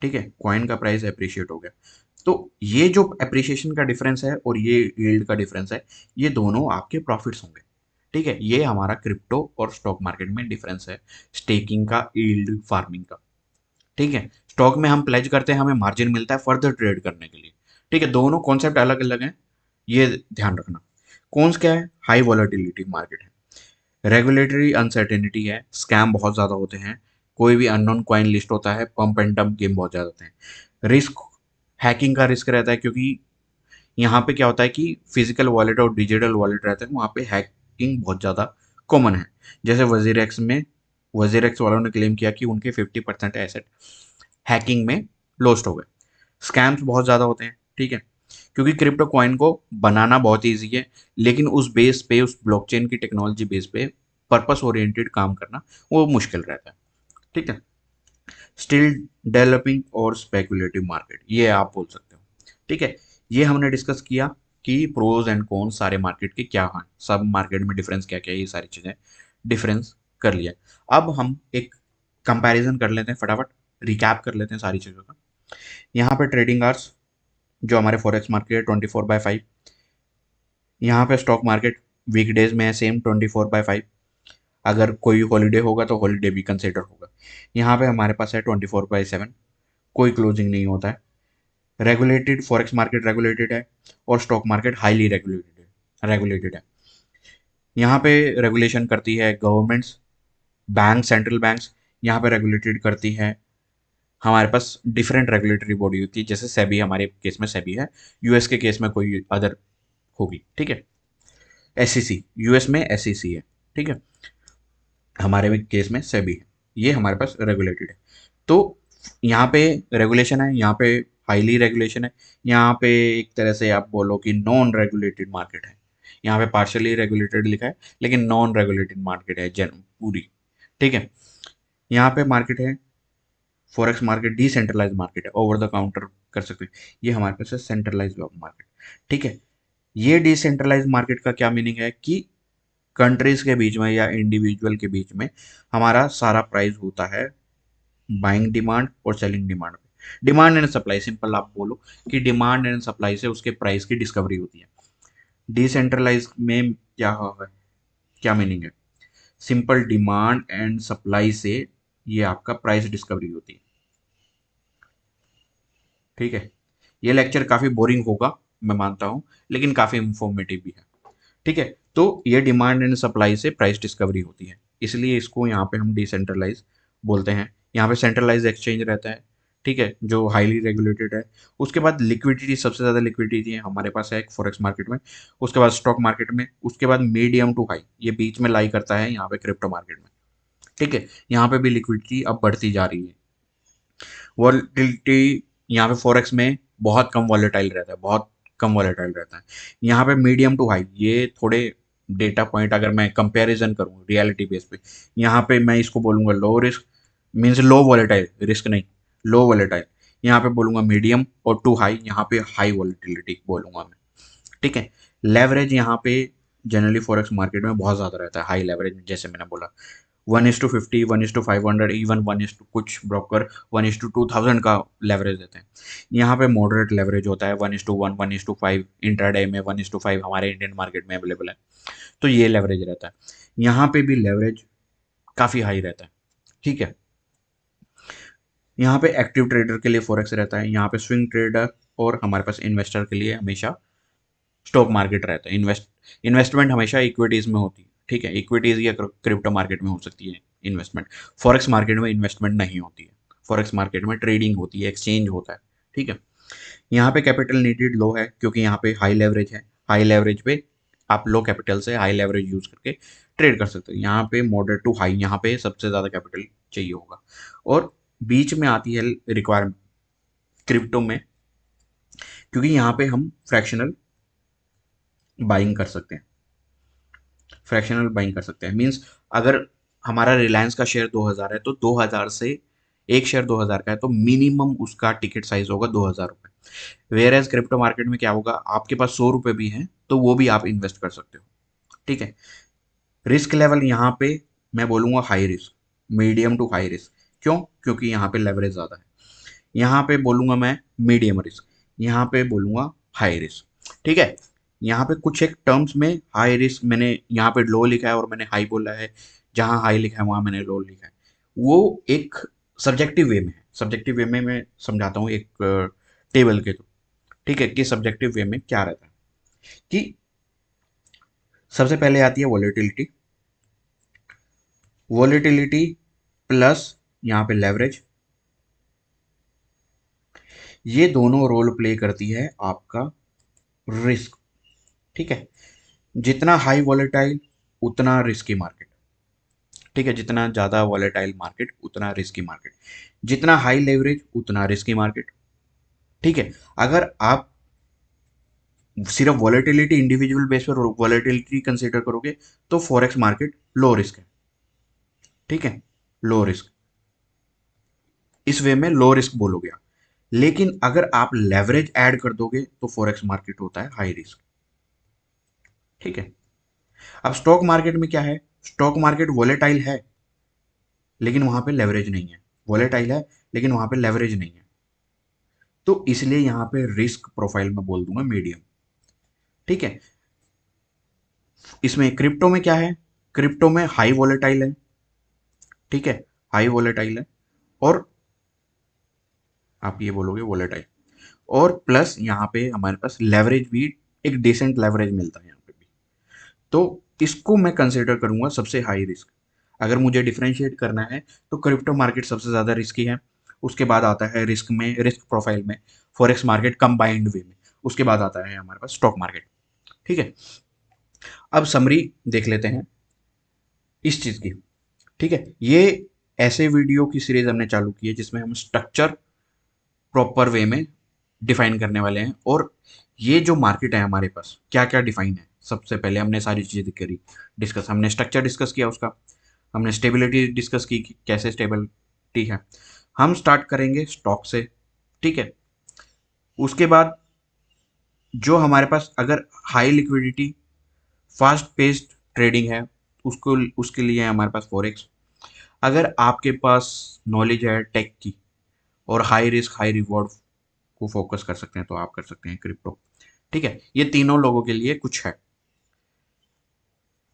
ठीक है, कॉइन का प्राइस अप्रिशिएट हो गया, तो ये जो अप्रिशिएशन का डिफरेंस है और ये यील्ड का डिफरेंस है, ये दोनों आपके प्रॉफिट्स होंगे, ठीक है, ये हमारा क्रिप्टो और स्टॉक मार्केट में डिफरेंस है, स्टेकिंग का, यील्ड फार्मिंग का। ठीक है, स्टॉक में हम प्लेज करते हैं, हमें मार्जिन मिलता है फर्दर ट्रेड करने के लिए। ठीक है, दोनों कॉन्सेप्ट अलग अलग हैं, ये ध्यान रखना। कौन क्या है, हाई वॉलेटिलिटी मार्केट है, रेगुलेटरी अनसर्टेनिटी है, स्कैम बहुत ज़्यादा होते हैं, कोई भी अननोन कॉइन लिस्ट होता है, पंप एंड डंप गेम बहुत ज़्यादा होते हैं। रिस्क, हैकिंग का रिस्क रहता है, क्योंकि यहाँ पे क्या होता है कि फिजिकल वॉलेट और डिजिटल वॉलेट रहते हैं, वहाँ पे हैकिंग बहुत ज़्यादा कॉमन है। जैसे वजीरेक्स में, वजीरेक्स वालों ने क्लेम किया कि उनके 50% एसेट हैकिंग में लॉस्ट हो गए। स्कैम्स बहुत ज़्यादा होते हैं, ठीक है, क्योंकि क्रिप्टो कॉइन को बनाना बहुत ईजी है, लेकिन उस बेस पे, उस ब्लॉकचेन की टेक्नोलॉजी बेस पे पर्पस ओरिएंटेड काम करना वो मुश्किल रहता है। ठीक है, स्टिल डेवलपिंग और स्पेकुलेटिव मार्केट, ये आप बोल सकते हो। ठीक है, ये हमने डिस्कस किया कि प्रोज एंड कॉन सारे मार्केट के क्या हैं, सब मार्केट में डिफरेंस क्या क्या है, ये सारी चीज़ें डिफरेंस कर लिया। अब हम एक कंपैरिजन कर लेते हैं, फटाफट रिकैप कर लेते हैं सारी चीज़ों का। यहाँ पे ट्रेडिंग आवर्स, जो हमारे फॉरेक्स मार्केट है 24/5। यहाँ पे स्टॉक मार्केट वीकडेज में है सेम 24/5। अगर कोई हॉलीडे होगा तो हॉलीडे भी कंसिडर होगा। यहाँ पे हमारे पास है 24/7, कोई क्लोजिंग नहीं होता है। रेगुलेटेड, फॉरेक्स मार्केट रेगुलेटेड है और स्टॉक मार्केट हाईली रेगुलेटेड है। यहाँ पे रेगुलेशन करती है गवर्नमेंट्स, बैंक, सेंट्रल बैंक्स। यहाँ पे रेगुलेटेड करती है, हमारे पास डिफरेंट रेगुलेटरी बॉडी होती है, जैसे सेबी, हमारे केस में सेबी है, यूएस के केस में कोई अदर होगी। ठीक है, एसईसी, यूएस में एसईसी है। ठीक है, हमारे भी केस में सेबी है, ये हमारे पास रेगुलेटेड है। तो यहाँ पे रेगुलेशन है, यहाँ पे हाईली रेगुलेशन है, यहाँ पे एक तरह से आप बोलो कि नॉन रेगुलेटेड मार्केट है। यहाँ पे पार्शियली रेगुलेटेड लिखा है, लेकिन नॉन रेगुलेटेड मार्केट है जन पूरी। ठीक है, यहाँ पे मार्केट है, फॉरेक्स मार्केट डिसेंट्रलाइज मार्केट है, ओवर द काउंटर कर सकते हैं। ये हमारे पास है सेंट्रलाइज मार्केट। ठीक है, ये डिसेंट्रलाइज मार्केट का क्या मीनिंग है कि कंट्रीज के बीच में या इंडिविजुअल के बीच में हमारा सारा प्राइस होता है बाइंग डिमांड और सेलिंग डिमांड पे। डिमांड एंड सप्लाई, सिंपल आप बोलो कि डिमांड एंड सप्लाई से उसके प्राइस की डिस्कवरी होती है। डिसेंट्रलाइज में क्या है, क्या मीनिंग है, सिंपल डिमांड एंड सप्लाई से ये आपका प्राइस डिस्कवरी होती है। ठीक है, ये लेक्चर काफ़ी बोरिंग होगा, मैं मानता हूँ, लेकिन काफ़ी इंफॉर्मेटिव भी है। ठीक है, तो ये डिमांड एंड सप्लाई से प्राइस डिस्कवरी होती है, इसलिए इसको यहाँ पे हम डिसेंट्रलाइज बोलते हैं। यहाँ पे सेंट्रलाइज एक्सचेंज रहता है, ठीक है, जो हाईली रेगुलेटेड है। उसके बाद लिक्विडिटी, सबसे ज़्यादा लिक्विडिटी है हमारे पास है फॉरेक्स मार्केट में, उसके बाद स्टॉक मार्केट में, उसके बाद मीडियम टू हाई, ये बीच में लाई करता है यहाँ पे क्रिप्टो मार्केट में। ठीक है, यहाँ पे भी लिक्विडिटी अब बढ़ती जा रही है। वॉलेटिलिटी यहाँ पे फॉरेक्स में बहुत कम वॉलेटाइल रहता है, बहुत कम वॉलेटाइल रहता है। यहाँ पे मीडियम टू हाई, ये थोड़े डेटा पॉइंट अगर मैं कंपैरिजन करूँ रियलिटी बेस पे, यहाँ पे मैं इसको बोलूँगा low risk, means low volatile, risk नहीं, लो वॉलेटाइल। यहाँ पे बोलूँगा मीडियम, और टू हाई यहाँ पे हाई वॉलेटिलिटी बोलूँगा मैं। ठीक है, लेवरेज यहाँ पे जनरली फॉरेक्स मार्केट में बहुत ज़्यादा रहता है, हाई लेवरेज, जैसे मैंने बोला 1:50, 1:500, इवन 1 कुछ ब्रोकर 1:2000 का लेवरेज देते हैं। यहाँ पे मॉडरेट लेवरेज होता है 1:1, 1:5, इंट्राडे में 1:5 हमारे इंडियन मार्केट में अवेलेबल है। तो ये लेवरेज रहता है, यहाँ पे भी लेवरेज काफ़ी हाई रहता है। ठीक है, यहाँ पे एक्टिव ट्रेडर के लिए फॉरेक्स रहता है, यहाँ पे स्विंग ट्रेडर और हमारे पास इन्वेस्टर के लिए हमेशा स्टॉक मार्केट रहता है। इन्वेस्टमेंट हमेशा इक्विटीज़ में होती है। ठीक है, इक्विटीज़ या क्रिप्टो मार्केट में हो सकती है इन्वेस्टमेंट, फॉरेक्स मार्केट में इन्वेस्टमेंट नहीं होती है। फॉरेक्स मार्केट में ट्रेडिंग होती है, एक्सचेंज होता है। ठीक है, यहाँ पे कैपिटल नीडेड लो है, क्योंकि यहाँ पे हाई लेवरेज है। हाई लेवरेज पे आप लो कैपिटल से हाई लेवरेज यूज करके ट्रेड कर सकते हो। यहाँ पे मॉडरेट टू हाई, यहाँ पे सबसे ज़्यादा कैपिटल चाहिए होगा। और बीच में आती है रिक्वायरमेंट क्रिप्टो में, क्योंकि यहाँ पे हम फ्रैक्शनल बाइंग कर सकते हैं। फ्रैक्शनल बाइंग कर सकते हैं, मीन्स अगर हमारा रिलायंस का शेयर 2000 है, तो 2000 से एक शेयर 2000 का है, तो मिनिमम उसका टिकट साइज होगा 2000 रुपये। वेयर एज क्रिप्टो मार्केट में क्या होगा, आपके पास 100 रुपये भी हैं तो वो भी आप इन्वेस्ट कर सकते हो। ठीक है, रिस्क लेवल यहाँ पे मैं बोलूँगा high risk, medium to high risk. क्यों, क्योंकि यहाँ पे लेवरेज ज़्यादा है। यहाँ पे बोलूँगा मैं मीडियम रिस्क, यहाँ पे बोलूँगा हाई रिस्क। ठीक है, यहाँ पे कुछ एक टर्म्स में हाई रिस्क मैंने यहाँ पे लो लिखा है और मैंने हाई बोला है, जहाँ हाई लिखा है वहाँ मैंने लो लिखा है। वो एक सब्जेक्टिव वे में है। सब्जेक्टिव वे में मैं समझाता हूँ एक टेबल के थ्रू, ठीक है, कि सब्जेक्टिव वे में क्या रहता है। कि सबसे पहले आती है वॉलेटिलिटी, वॉलेटिलिटी प्लस यहाँ पे लेवरेज, ये दोनों रोल प्ले करती है आपका रिस्क, ठीक है। जितना हाई वॉलेटाइल उतना रिस्की मार्केट, ठीक है, जितना ज़्यादा वॉलेटाइल मार्केट उतना रिस्की मार्केट, जितना हाई लेवरेज उतना रिस्की मार्केट, ठीक है। अगर आप सिर्फ वॉलेटिलिटी इंडिविजुअल बेस पर वॉलेटिलिटी कंसीडर करोगे तो फॉरेक्स मार्केट लो रिस्क है, ठीक है, लो रिस्क, इस वे में लो रिस्क बोलोगे आप। लेकिन अगर आप लेवरेज ऐड कर दोगे तो फॉरेक्स मार्केट होता है हाई रिस्क, ठीक है। अब स्टॉक मार्केट में क्या है, स्टॉक मार्केट वॉलेटाइल है लेकिन वहां पे लेवरेज नहीं है, वॉलेटाइल है लेकिन वहां पे लेवरेज नहीं है, तो इसलिए यहां पे रिस्क प्रोफाइल में बोल दूंगा मीडियम, ठीक है। इसमें क्रिप्टो में क्या है, क्रिप्टो में हाई वॉलेटाइल है, ठीक है, हाई वॉलेटाइल है, और आप ये बोलोगे वॉलेटाइल, और प्लस यहाँ पे हमारे पास लेवरेज भी, एक डिसेंट लेवरेज मिलता है यहाँ पे भी, तो इसको मैं कंसिडर करूंगा सबसे हाई रिस्क। अगर मुझे डिफरेंशिएट करना है तो क्रिप्टो मार्केट सबसे ज़्यादा रिस्की है, उसके बाद आता है रिस्क में, रिस्क प्रोफाइल में फॉरेक्स मार्केट कंबाइंड वे में, उसके बाद आता है हमारे पास स्टॉक मार्केट, ठीक है। अब समरी देख लेते हैं इस चीज़ की, ठीक है। ये ऐसे वीडियो की सीरीज हमने चालू की है जिसमें हम स्ट्रक्चर प्रॉपर वे में डिफाइन करने वाले हैं, और ये जो मार्केट है हमारे पास क्या क्या डिफाइन है, सबसे पहले हमने सारी चीज़ें करी डिस्कस, हमने स्ट्रक्चर डिस्कस किया उसका, हमने स्टेबिलिटी डिस्कस की कि कैसे स्टेबिलिटी है। हम स्टार्ट करेंगे स्टॉक से, ठीक है। उसके बाद जो हमारे पास अगर high liquidity fast paced trading है, उसको उसके लिए है हमारे पास फॉरेक्स। अगर आपके पास नॉलेज है टेक की और हाई रिस्क हाई रिवॉर्ड को फोकस कर सकते हैं तो आप कर सकते हैं क्रिप्टो, ठीक है। ये तीनों लोगों के लिए कुछ है।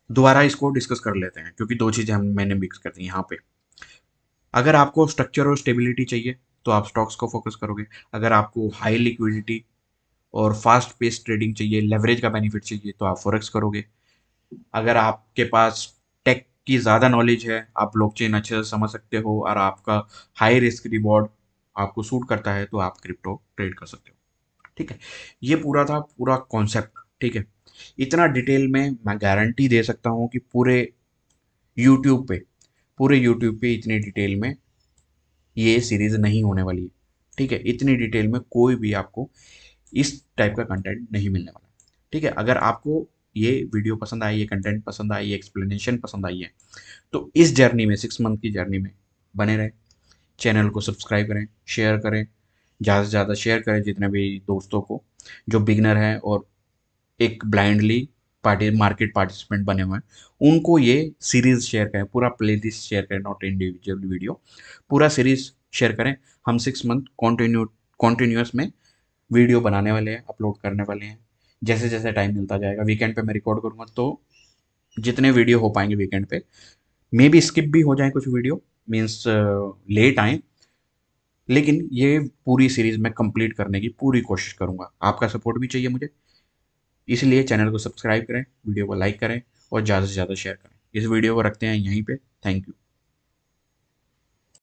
दोबारा इसको डिस्कस कर लेते हैं क्योंकि दो चीज़ें हम मैंने मिक्स कर दी यहाँ पे। अगर आपको स्ट्रक्चर और स्टेबिलिटी चाहिए तो आप स्टॉक्स को फोकस करोगे, अगर आपको हाई लिक्विडिटी और फास्ट पेस ट्रेडिंग चाहिए, लेवरेज का बेनिफिट चाहिए, तो आप फॉरेक्स करोगे। अगर आपके पास टेक की ज़्यादा नॉलेज है, आप ब्लॉकचेन अच्छे से समझ सकते हो और आपका हाई रिस्क रिवॉर्ड आपको सूट करता है तो आप क्रिप्टो ट्रेड कर सकते हो, ठीक है। ये पूरा था पूरा कॉन्सेप्ट, ठीक है। इतना डिटेल में मैं गारंटी दे सकता हूँ कि यूट्यूब पे पूरे यूट्यूब पे इतनी डिटेल में ये सीरीज नहीं होने वाली है, ठीक है। इतनी डिटेल में कोई भी आपको इस टाइप का कंटेंट नहीं मिलने वाला, ठीक है। अगर आपको ये वीडियो पसंद आई, ये कंटेंट पसंद आई, ये एक्सप्लेनेशन पसंद आई है, तो इस जर्नी में 6 मंथ की जर्नी में बने रहें। चैनल को सब्सक्राइब करें, शेयर करें, ज़्यादा से ज़्यादा शेयर करें जितने भी दोस्तों को जो बिगनर हैं और एक ब्लाइंडली मार्केट पार्टिसिपेंट बने हुए हैं, उनको ये सीरीज़ शेयर करें, पूरा प्लेलिस्ट शेयर करें, नॉट इंडिविजुअल वीडियो, पूरा सीरीज़ शेयर करें। हम 6 मंथ कॉन्टिन्यूस में वीडियो बनाने वाले हैं, अपलोड करने वाले हैं, जैसे जैसे टाइम मिलता जाएगा। वीकेंड पे मैं रिकॉर्ड करूँगा तो जितने वीडियो हो पाएंगे वीकेंड पे, मे बी स्किप भी हो जाए कुछ वीडियो, मीन्स लेट आए, लेकिन ये पूरी सीरीज मैं कंप्लीट करने की पूरी कोशिश करूंगा। आपका सपोर्ट भी चाहिए मुझे, इसलिए चैनल को सब्सक्राइब करें, वीडियो को लाइक करें और ज़्यादा से ज़्यादा शेयर करें। इस वीडियो को रखते हैं यहीं पे। Thank you.